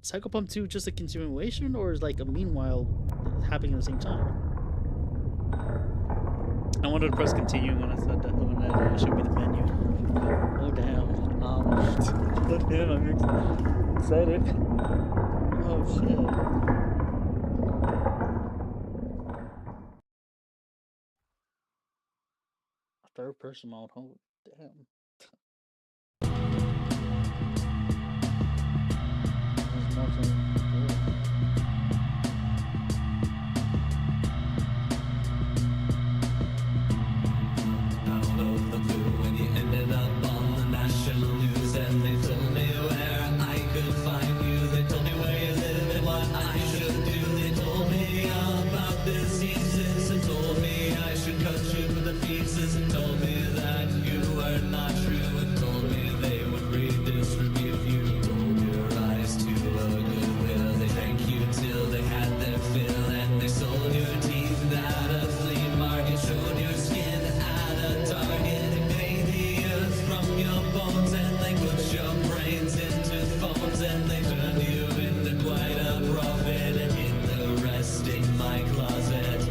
Psychopump 2 just a continuation, or is like a meanwhile happening at the same time? I wanted to press continue when I said that when it showed me the menu. Oh damn. Oh damn, I'm excited. Oh shit. Third person mode, oh damn. There's more to do. Out of the blue, when you ended up on the national news, and they told me where I could find you. They told me where you live and what I should do. They told me about diseases and told me I should cut you to pieces and told me that you were not true and told me they would redistribute you. Rolled your eyes to a goodwill. They drank you till they had their fill and they sold your teeth at a flea market, showed your skin at a target. They made the earth from your bones and they put your brains into phones and they turned you into quite a prophet and hid the rest in my closet.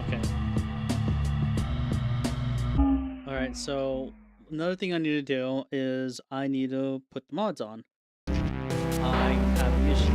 Okay. Alright, so another thing I need to do is I need to put the mods on. I have an issue.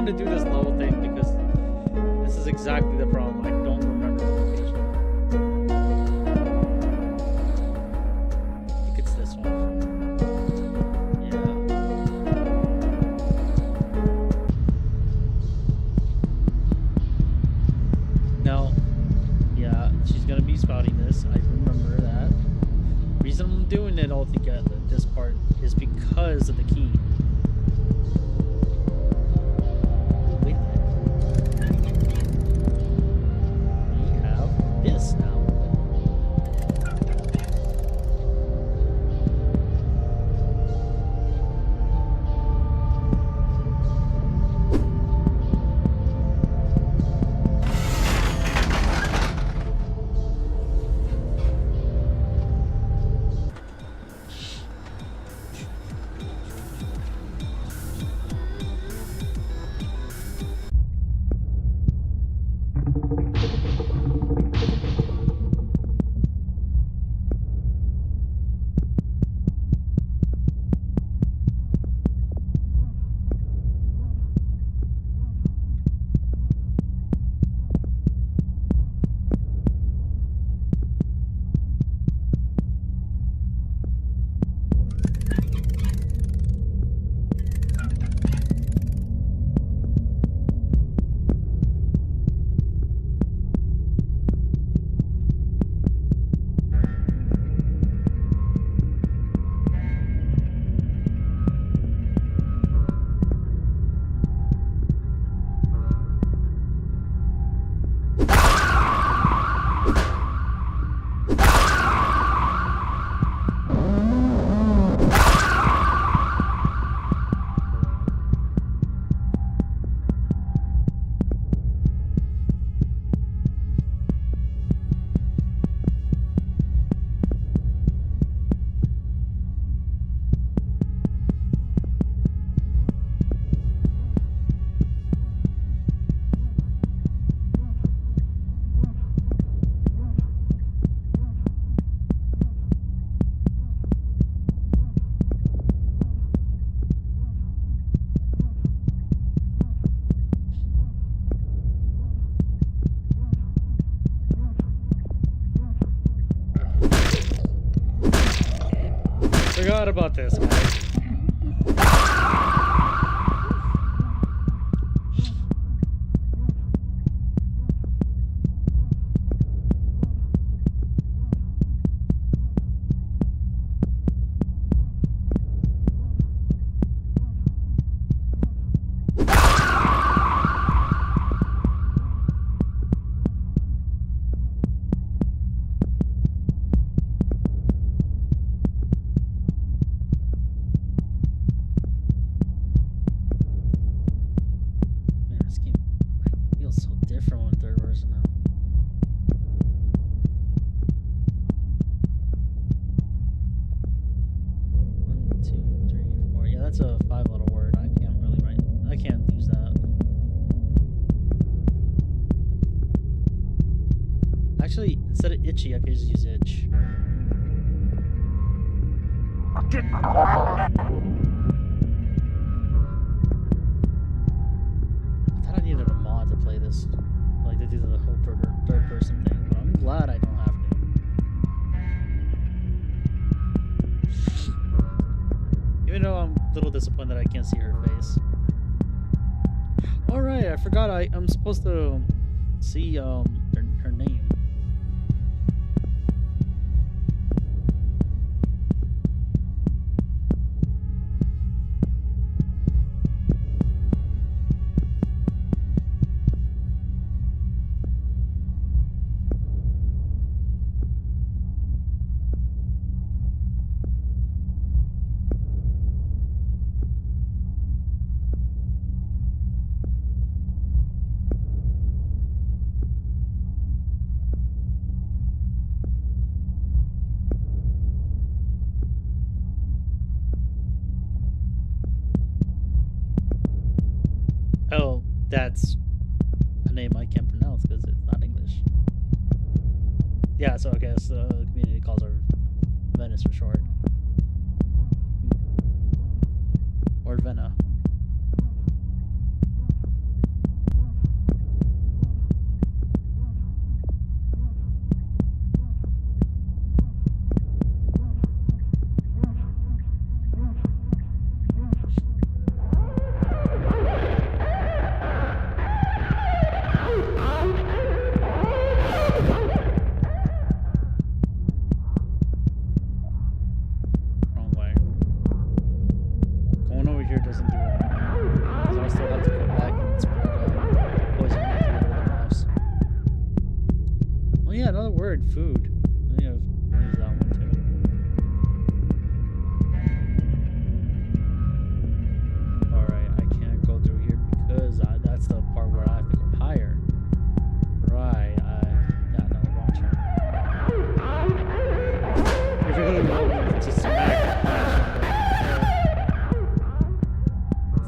want to do this level thing because this is exactly the problem. I don't remember the location. I think it's this one. Yeah. Now, yeah, she's gonna be spouting this. I remember that. Reason I'm doing it all together, this part, is because of the key. Wait a minute. We have this now. Forgot about this, guys. Man, this game feels so different when third person now. One, two, three, four. Yeah, that's a 5-letter word. I can't really write. I can't use that. Actually, instead of itchy, I could just use itch. I thought I needed a mod to play this, like to do the whole third person thing, but I'm glad I don't have to. Even though I'm a little disappointed I can't see her face. Alright, I forgot I'm supposed to see her name. Oh, that's a name I can't pronounce because it's not English. Yeah, so I guess the community calls her Venice for short. Or Venna. expired food. I think I've used that one too. Alright, I can't go through here because that's the part where I have to go higher. Right, yeah, no, wrong turn. It really will be just smack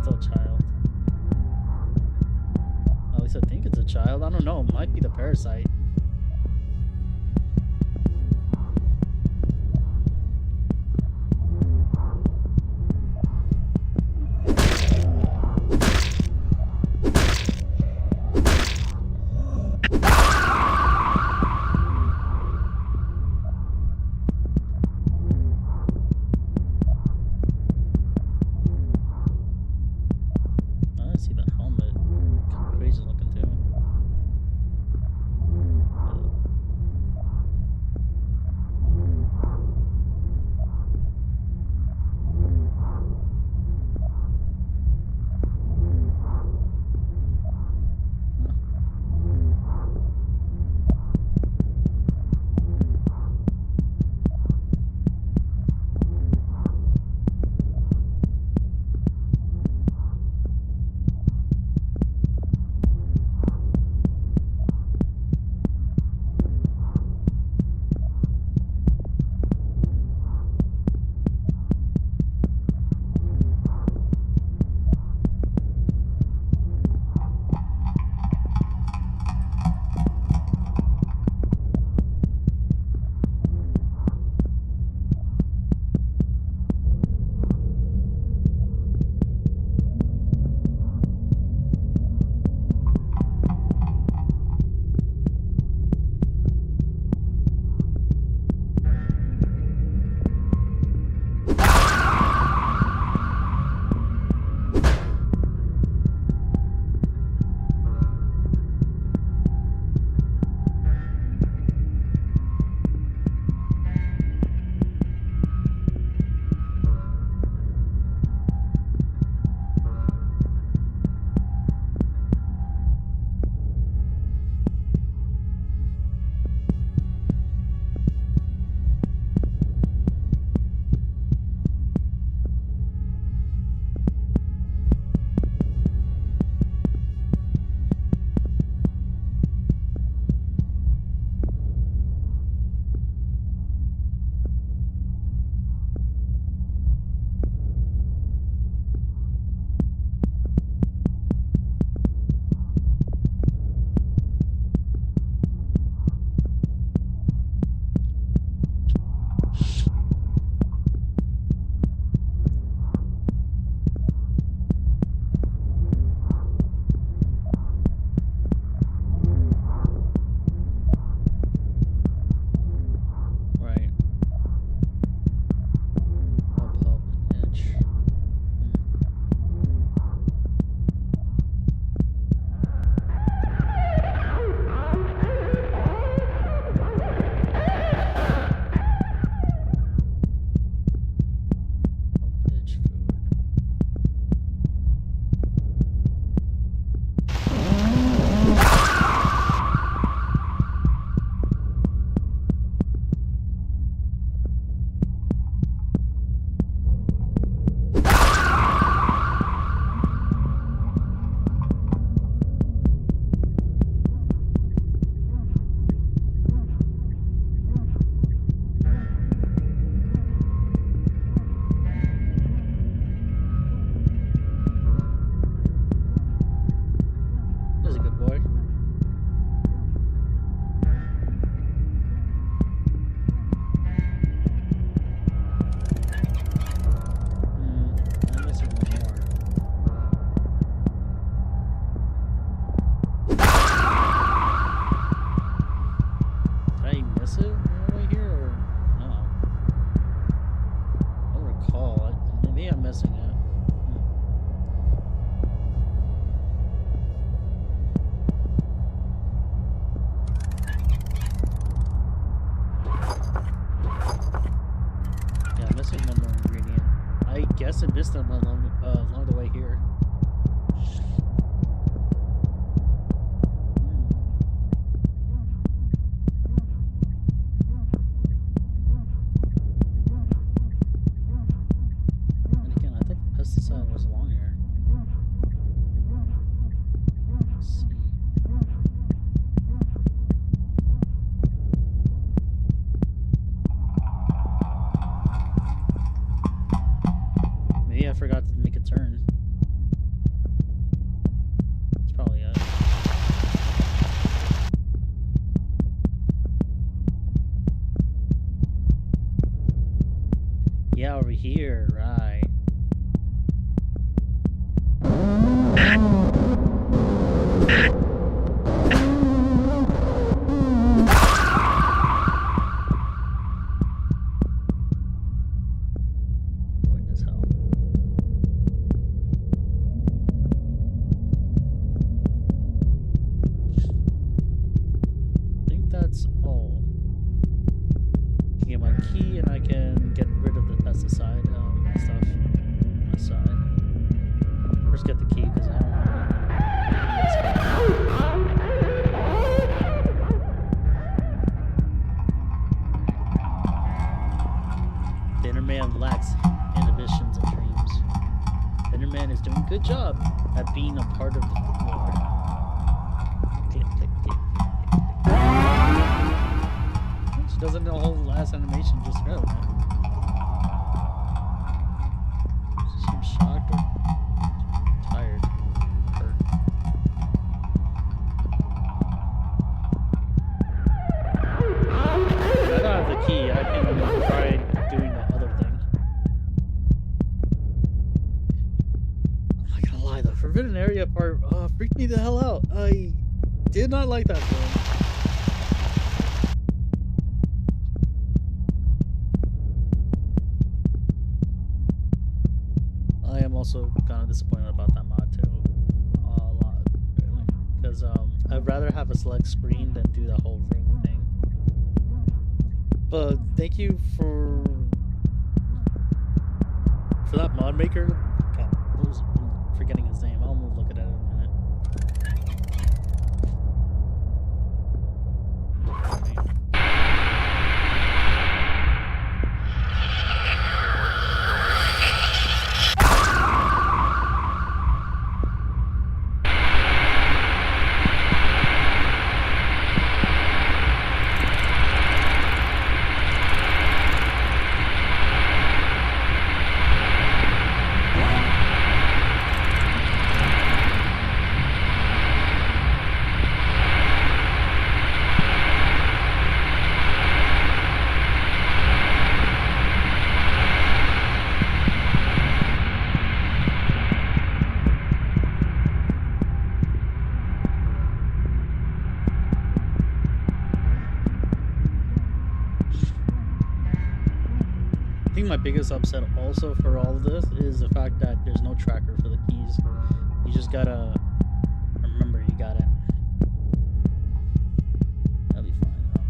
still a child. At least I think it's a child. I don't know, it might be the parasite. I see the helmet. Kind of crazy looking too. here, right? Boring as hell. I think that's all. Get my key and I can get rid of the pesticide stuff on my side. First get the key because I don't want it. The inner man lacks inhibitions and dreams. The inner man is doing a good job at being a part of the floor. Click, click, click, click, click. She doesn't know the whole last animation just read it. She seems shocked or tired. Hurt. I don't have the key. I can try doing the other thing. I'm not gonna lie, the forbidden area part freaked me the hell out. I did not like that film. I am also kind of disappointed about that mod too. A lot, really. Because I'd rather have a select screen than do the whole room thing. But thank you for that mod maker. God, I'm forgetting his name. I'll look at it in a minute. I think my biggest upset also for all of this is the fact that there's no tracker for the keys. You just gotta remember you got it. That'll be fine though.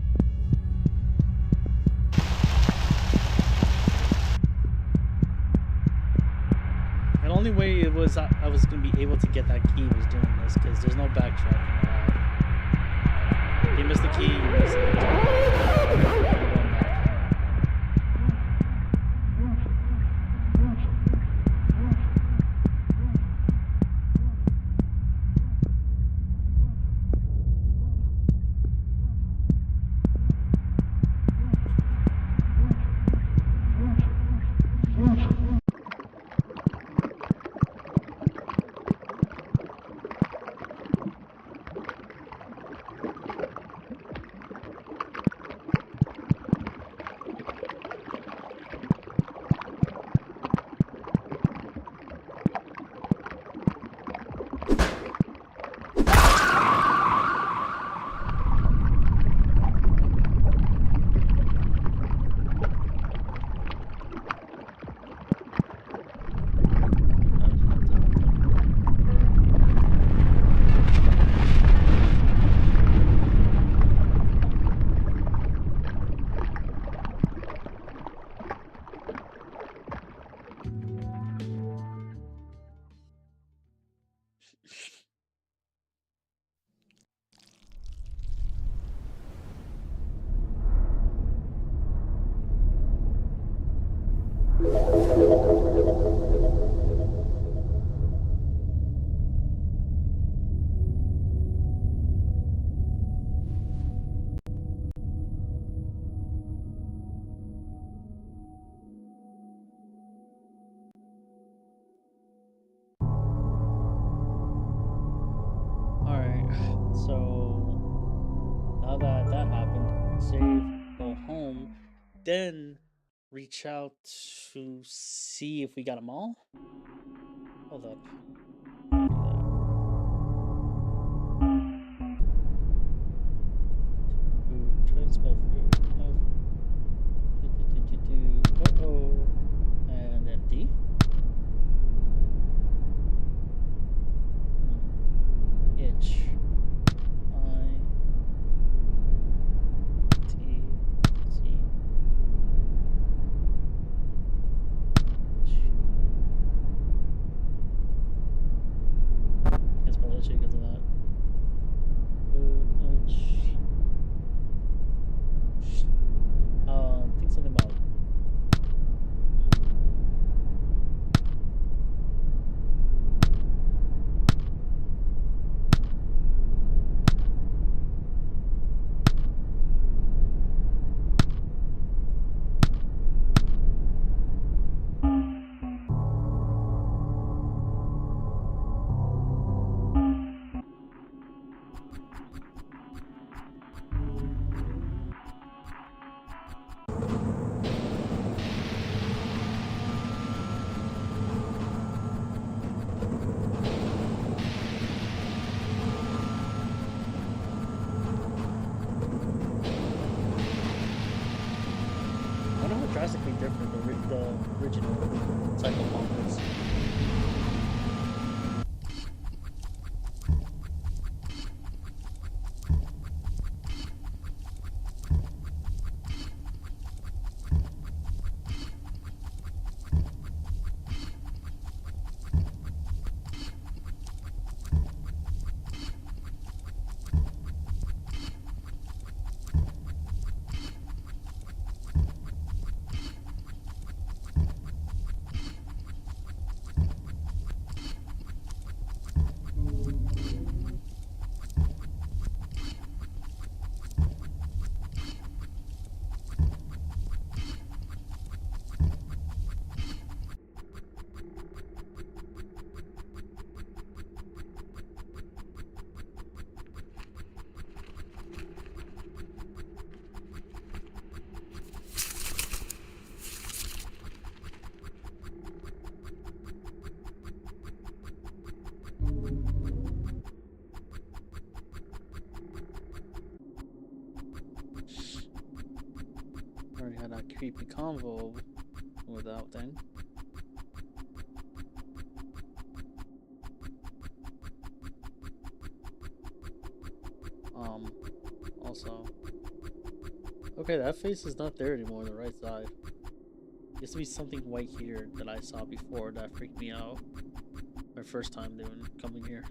And the only way it was I was gonna be able to get that key was doing this because there's no backtracking allowed. You miss the key, you miss it. So now that happened, save, go home, then reach out to see if we got them all. Hold up. Try to spell food. Uh-oh. And then D. Itch. I-T-C. Can't spell itchy because of that. Think something about drastically different the original Psychopump is. Already had that creepy convo without thing. Also, okay, that face is not there anymore on the right side. There used to be something white here that I saw before that freaked me out. My first time coming here.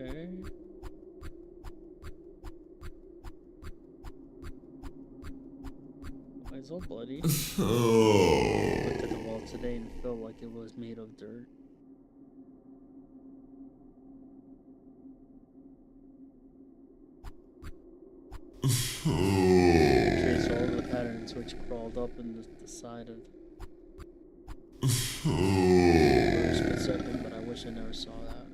Okay. Why is all bloody? I looked at the wall today and felt like it was made of dirt. Trace all the patterns which crawled up in the side of the split second, but I wish I never saw that.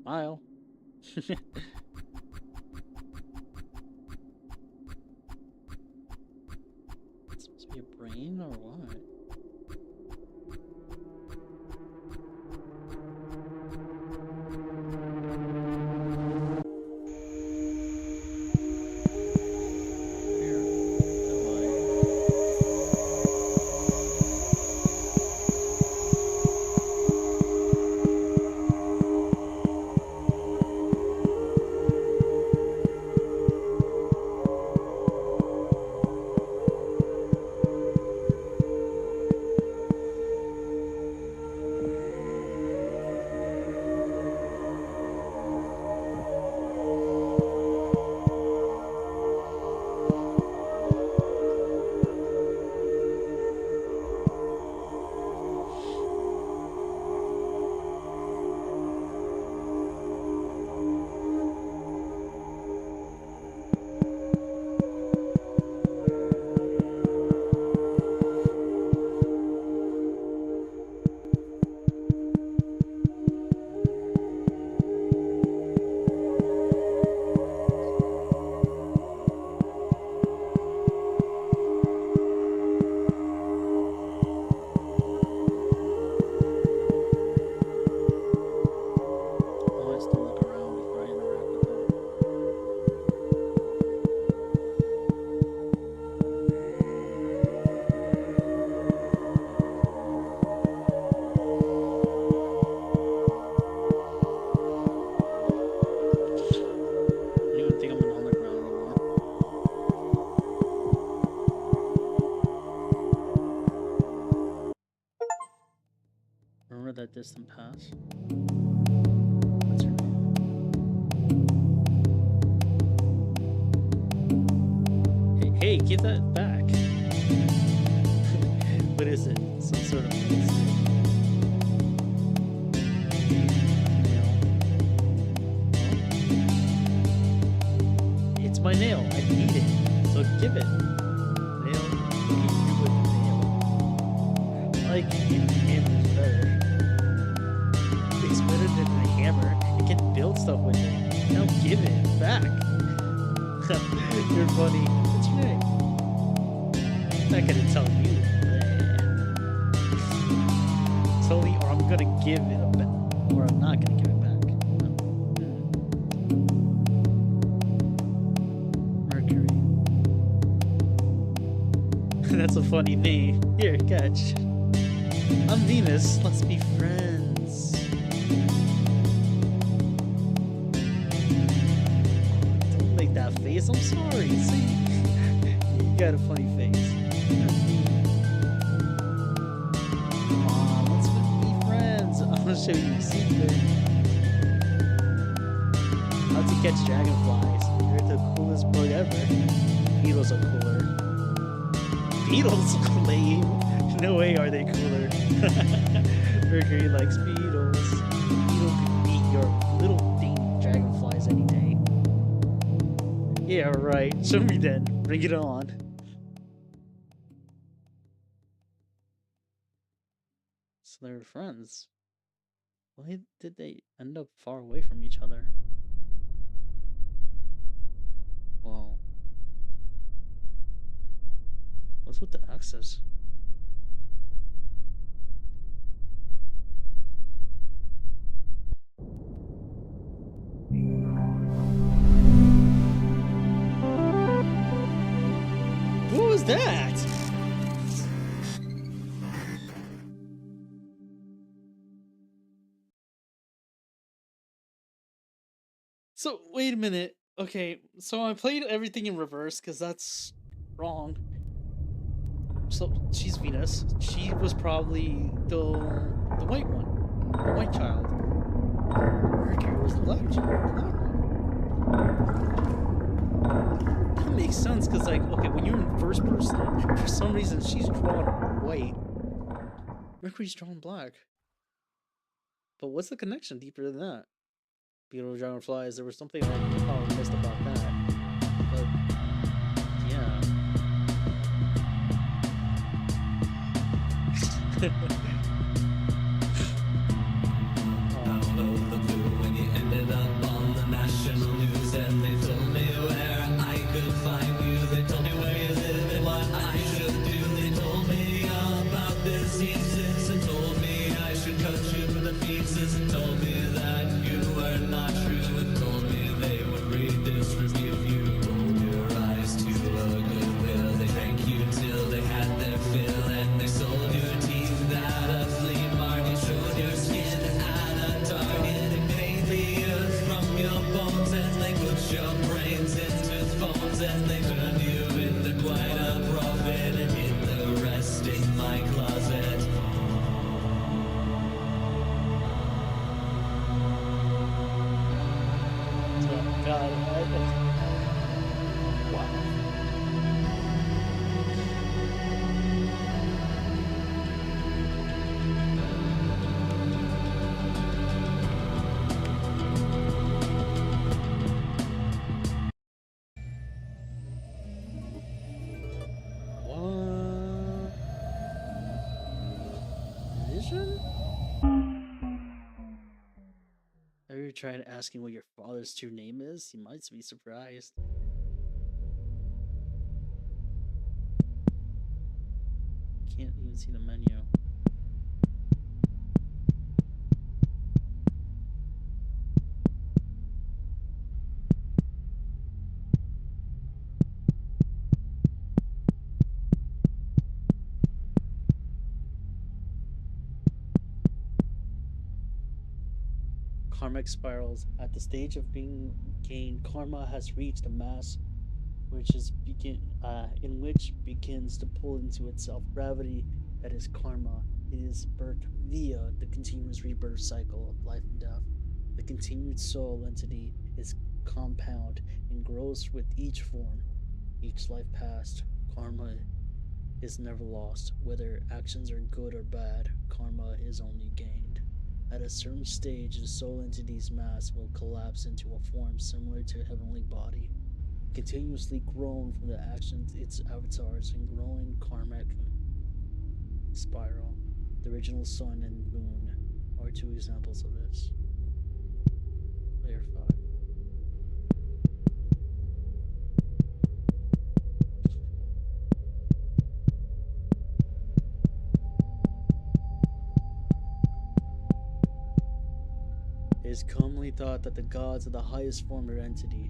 Smile. It's supposed to be a brain or what? distant past. What's her name? Hey, give that back. What is it? Some sort of nail. It's my nail. I need it. So give it. Nail. What can you do with nail? I like hammer's better. It's better than a hammer. It can build stuff with it. Now give it back. You're funny. What's your name? I'm not gonna tell you. Tell me, or I'm gonna give it back, or I'm not gonna give it back. Mercury. That's a funny name. Here, catch. I'm Venus. Let's be friends. Don't make that face. I'm sorry. See, you got a funny face. I'll show you a secret. How to catch dragonflies. They're the coolest bug ever. Beetles are cooler. Beetles? Lame. No way are they cooler. Mercury likes beetles. Beetle could beat your little ding dragonflies any day. Yeah, right. Show me then. Bring it on. So they're friends. Why did they end up far away from each other? Whoa. What's with the axes? What was that? So, wait a minute. Okay, so I played everything in reverse because that's wrong. So, she's Venus. She was probably the white one. The white child. Mercury was the black child. That makes sense because, like, okay, when you're in first person, for some reason she's drawn white. Mercury's drawn black. But what's the connection deeper than that? Beetle dragonflies, there was something I probably missed about that. But yeah. Out of the blue when you ended up on the national news and they told me where I could find you. They told me where you live and what I should do. They told me about diseases and told me I should cut you to pieces and told me that you were not true and told me they would redistribute you. Rolled your eyes to a goodwill. They drank you till they had their fill and they sold your teeth at a flea market. Showed your skin at a target and made the earth from your bones and they put your brains into phones and they turned you into quite a prophet and hid the rest in my closet. God, wow. What? Vision? Have you tried asking what your father's true name is? You might be surprised. Can't even see the menu. Karmic spirals. At the stage of being gained, karma has reached a mass in which begins to pull into itself gravity that is karma. It is birthed via the continuous rebirth cycle of life and death. The continued soul entity is compound and grows with each form. Each life passed, karma is never lost. Whether actions are good or bad, karma is only gained. At a certain stage, the soul entity's mass will collapse into a form similar to a heavenly body, continuously grown from the actions its avatars and growing karmic spiral. The original sun and moon are two examples of this. Layer 5. It is commonly thought that the gods are the highest form of entity.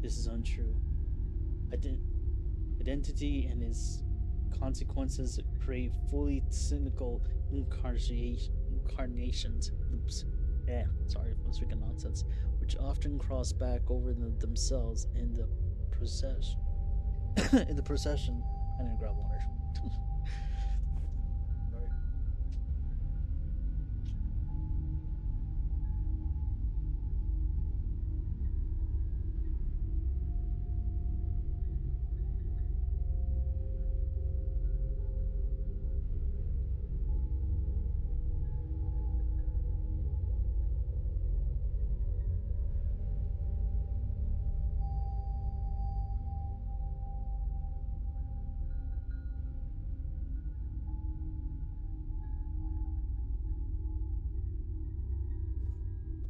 This is untrue. Identity and its consequences create fully cynical incarnations loops. Sorry if I was freaking nonsense, which often cross back over themselves in the procession. In the procession, I need to grab water. Sorry.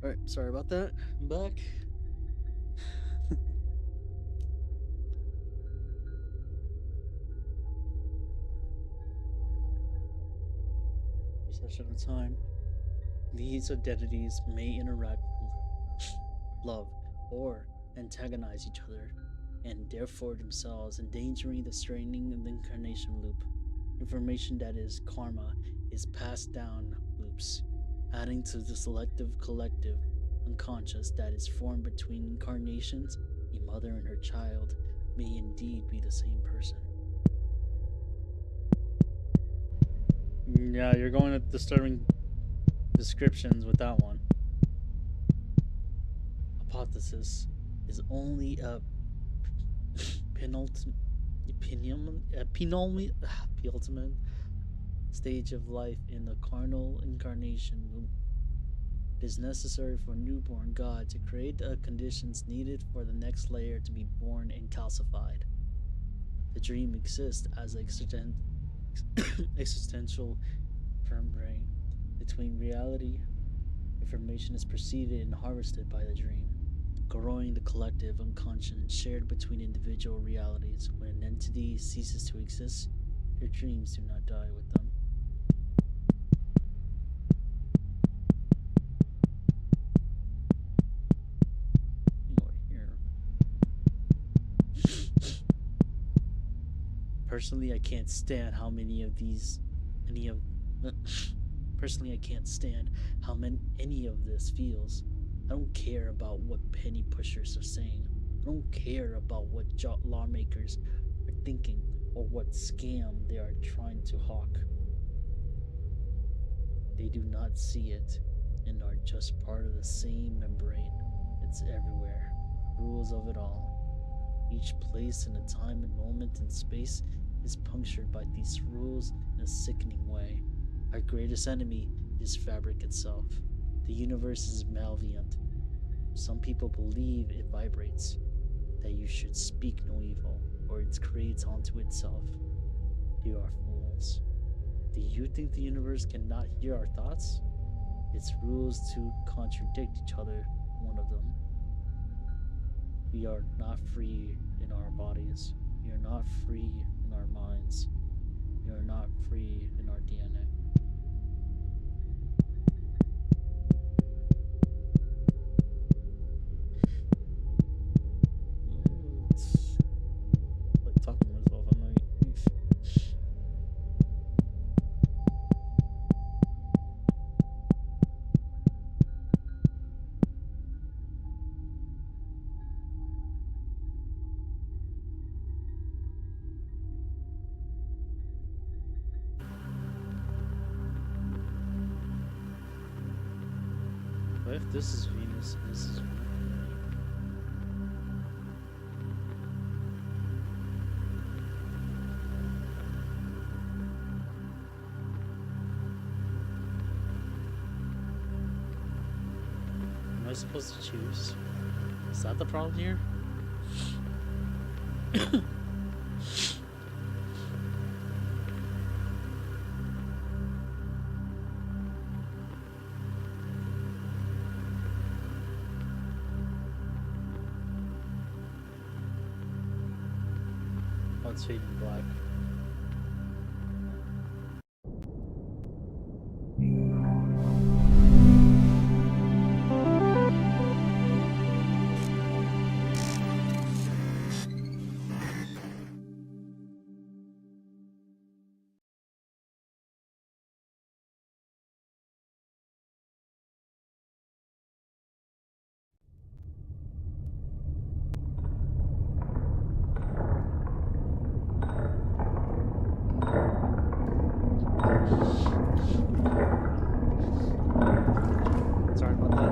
All right, sorry about that. I'm back. Procession of time. These identities may interact with love or antagonize each other, and therefore themselves endangering the straining of the incarnation loop. Information that is karma is passed down loops, adding to the selective collective unconscious that is formed between incarnations. A mother and her child may indeed be the same person. Yeah, you're going with disturbing descriptions with that one. Hypothesis is only a penultimate, penultimate stage of life in the carnal incarnation loop. It is necessary for a newborn God to create the conditions needed for the next layer to be born and calcified. The dream exists as existential membrane between reality. Information is preceded and harvested by the dream, growing the collective unconscious shared between individual realities. When an entity ceases to exist, their dreams do not die with them. Over here. Personally, I can't stand how many of these, any of. Personally, I can't stand how any of this feels. I don't care about what penny pushers are saying. I don't care about what lawmakers are thinking or what scam they are trying to hawk. They do not see it and are just part of the same membrane. It's everywhere. Rules of it all. Each place in a time and moment and space is punctured by these rules in a sickening way. Our greatest enemy is fabric itself. The universe is malevolent. Some people believe it vibrates, that you should speak no evil, or it creates onto itself. They are fools. Do you think the universe cannot hear our thoughts? Its rules to contradict each other, one of them. We are not free in our bodies. We are not free in our minds. We are not free in our DNA. It's like talking to myself. I'm like, What if this is Venus and this is Mercury? Am I supposed to choose? Is that the problem here? Oh, it's fading black. Sorry about that.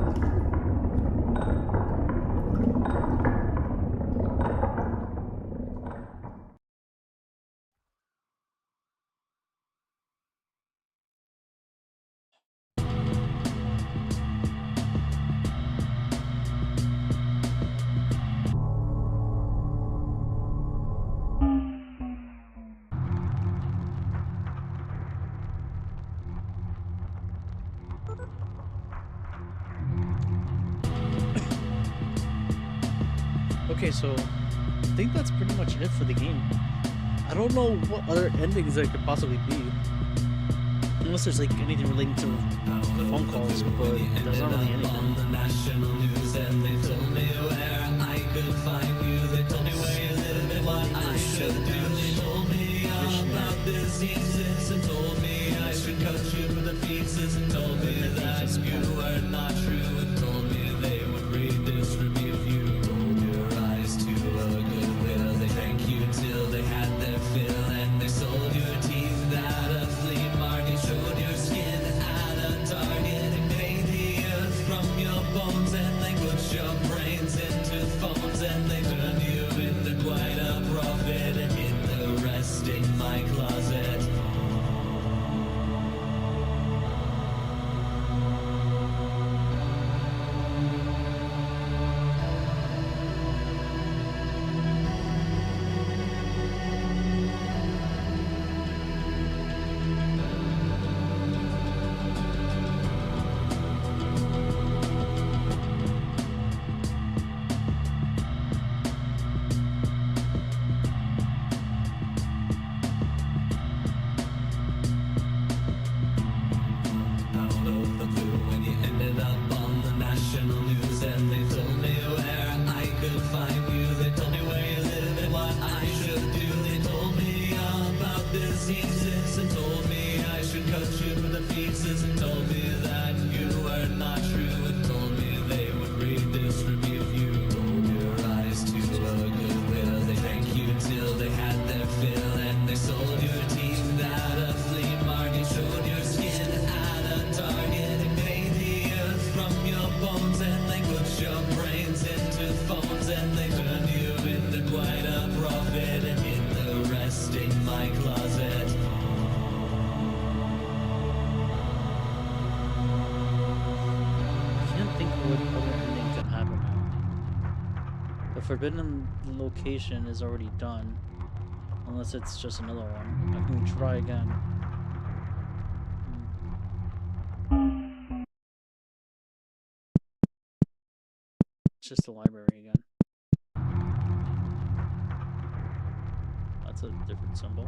Okay, so I think that's pretty much it for the game. I don't know what other endings there could possibly be. Unless there's like anything relating to phone calls, but there's not really anything. On the national news, and they told me where I could find you. They told me where you live and what I should do. They told me about diseases and told me I should cut you to the pieces and told me that you were not true and told me they would read this review. You rolled your eyes to a goodwill. They drank you till they had their fill and they sold your teeth at a flea market. Showed your skin at a target and made the earth from your bones and they put your brains into phones and they turned you into quite a prophet and hid the rest in my closet. Out of the blue when you ended up on the national news and they told me where I could find you. They told me where you live and what I should do. They told me about diseases and told me I should cut you to the pieces and told me that you were not true and told me they would read this review. You rolled your eyes to a goodwill. They drank you till they had their fill and they sold your teeth at a flea market. Showed your skin at a target and made the earth from your bones and they put your brains into phones and they turned you into quite a prophet and hid the rest in my closet. I can't think of what other ending could happen now. The forbidden location is already done. Unless it's just another one. I can try again. It's just the library again. That's a different symbol.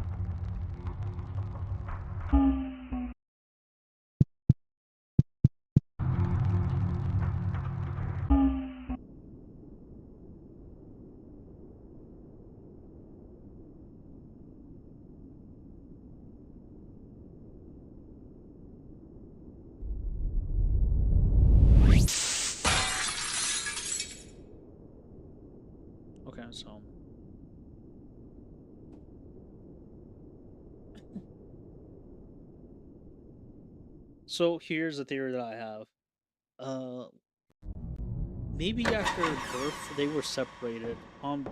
Okay, so here's a theory that I have. maybe after birth they were separated. Um,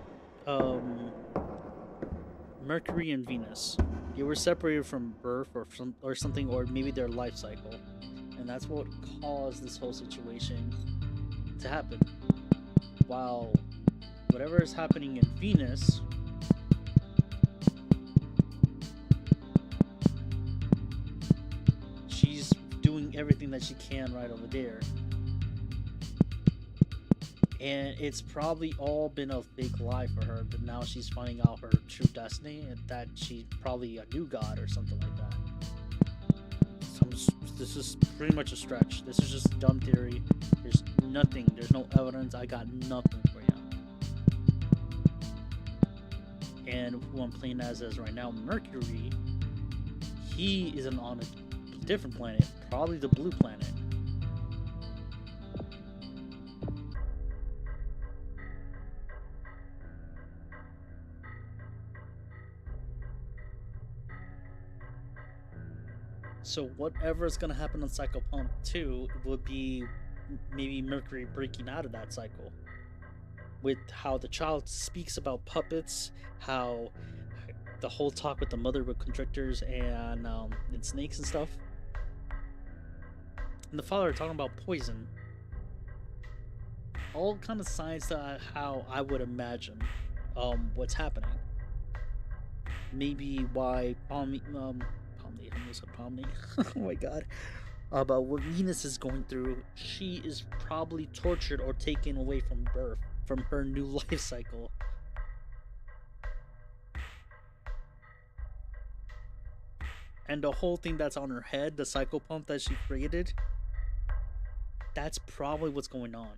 Mercury and Venus, they were separated from birth or something, or maybe their life cycle, and that's what caused this whole situation to happen. While whatever is happening in Venus, she's doing everything that she can right over there. And it's probably all been a fake lie for her, but now she's finding out her true destiny and that she's probably a new god or something like that. This is pretty much a stretch. This is just dumb theory. There's nothing, there's no evidence. I got nothing for you. And who I'm playing as right now, Mercury, he is on a different planet, probably the blue planet. So whatever is gonna happen on Psychopump 2 would be maybe Mercury breaking out of that cycle. With how the child speaks about puppets, how the whole talk with the mother with constrictors and snakes and stuff, and the father talking about poison. All kind of signs to how I would imagine what's happening. Maybe why Pomni, I almost said Pomni. Oh my god. About what Venus is going through, she is probably tortured or taken away from birth, from her new life cycle. And the whole thing that's on her head, the psychopump that she created, that's probably what's going on.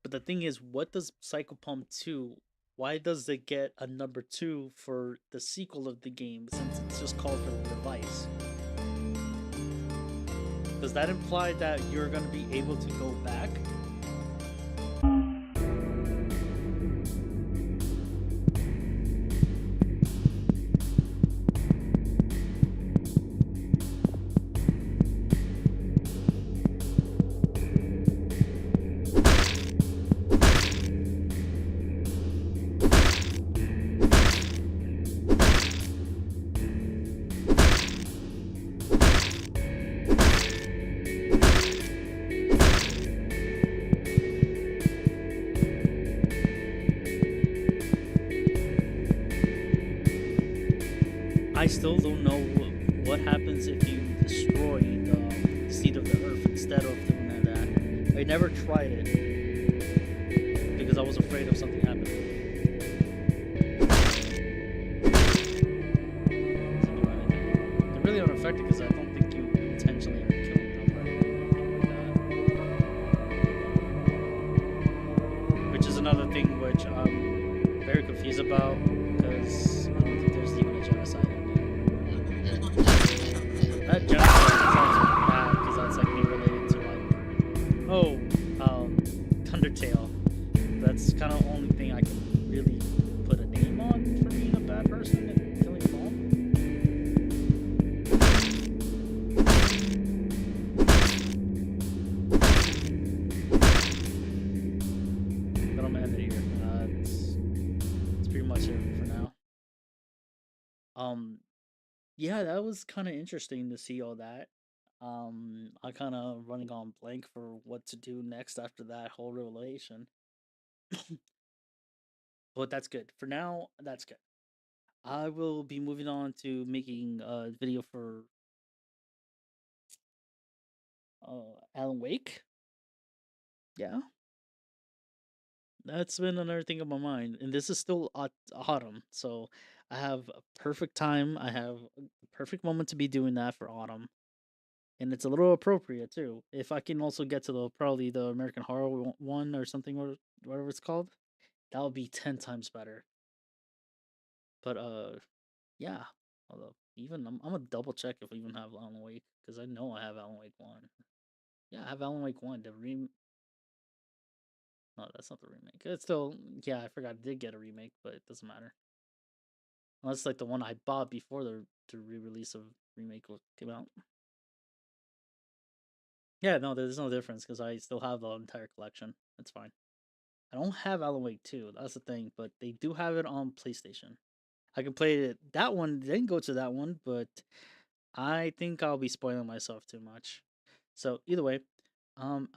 But the thing is, what does Psychopump 2, why does it get a number 2 for the sequel of the game since it's just called for Revice? Does that imply that you're going to be able to go back? I still don't know what happens if you destroy the seed of the earth instead of doing that. I never tried it because I was afraid of something happening. They're really unaffected because I don't think you intentionally are killing them or anything like that. Which is another thing which I'm very confused about because I don't think there's even a genocide. That genocide is actually bad because that's like me related to like, oh, Thundertail. That's kind of the only thing I can really put a name on for being a bad person and killing them all. But I'm gonna end it here. It's pretty much it for now. Yeah, that was kind of interesting to see all that. I kind of running on blank for what to do next after that whole revelation. But that's good. For now, that's good. I will be moving on to making a video for Alan Wake. Yeah, that's been another thing on my mind, and this is still autumn, so I have a perfect time. I have a perfect moment to be doing that for autumn, and it's a little appropriate too. If I can also get to the probably the American Horror one or something or whatever it's called, that would be 10 times better. But yeah. Although even I'm gonna double check if we even have Alan Wake because I know I have Alan Wake 1. Yeah, I have Alan Wake 1. No, that's not the remake. It's still, yeah, I forgot I did get a remake, but it doesn't matter. Unless like the one I bought before the re-release of remake came out. Yeah, no, there's no difference because I still have the entire collection. It's fine. I don't have Alan Wake 2. That's the thing, but they do have it on PlayStation. I can play it. That one didn't go to that one, but I think I'll be spoiling myself too much. So either way, I'm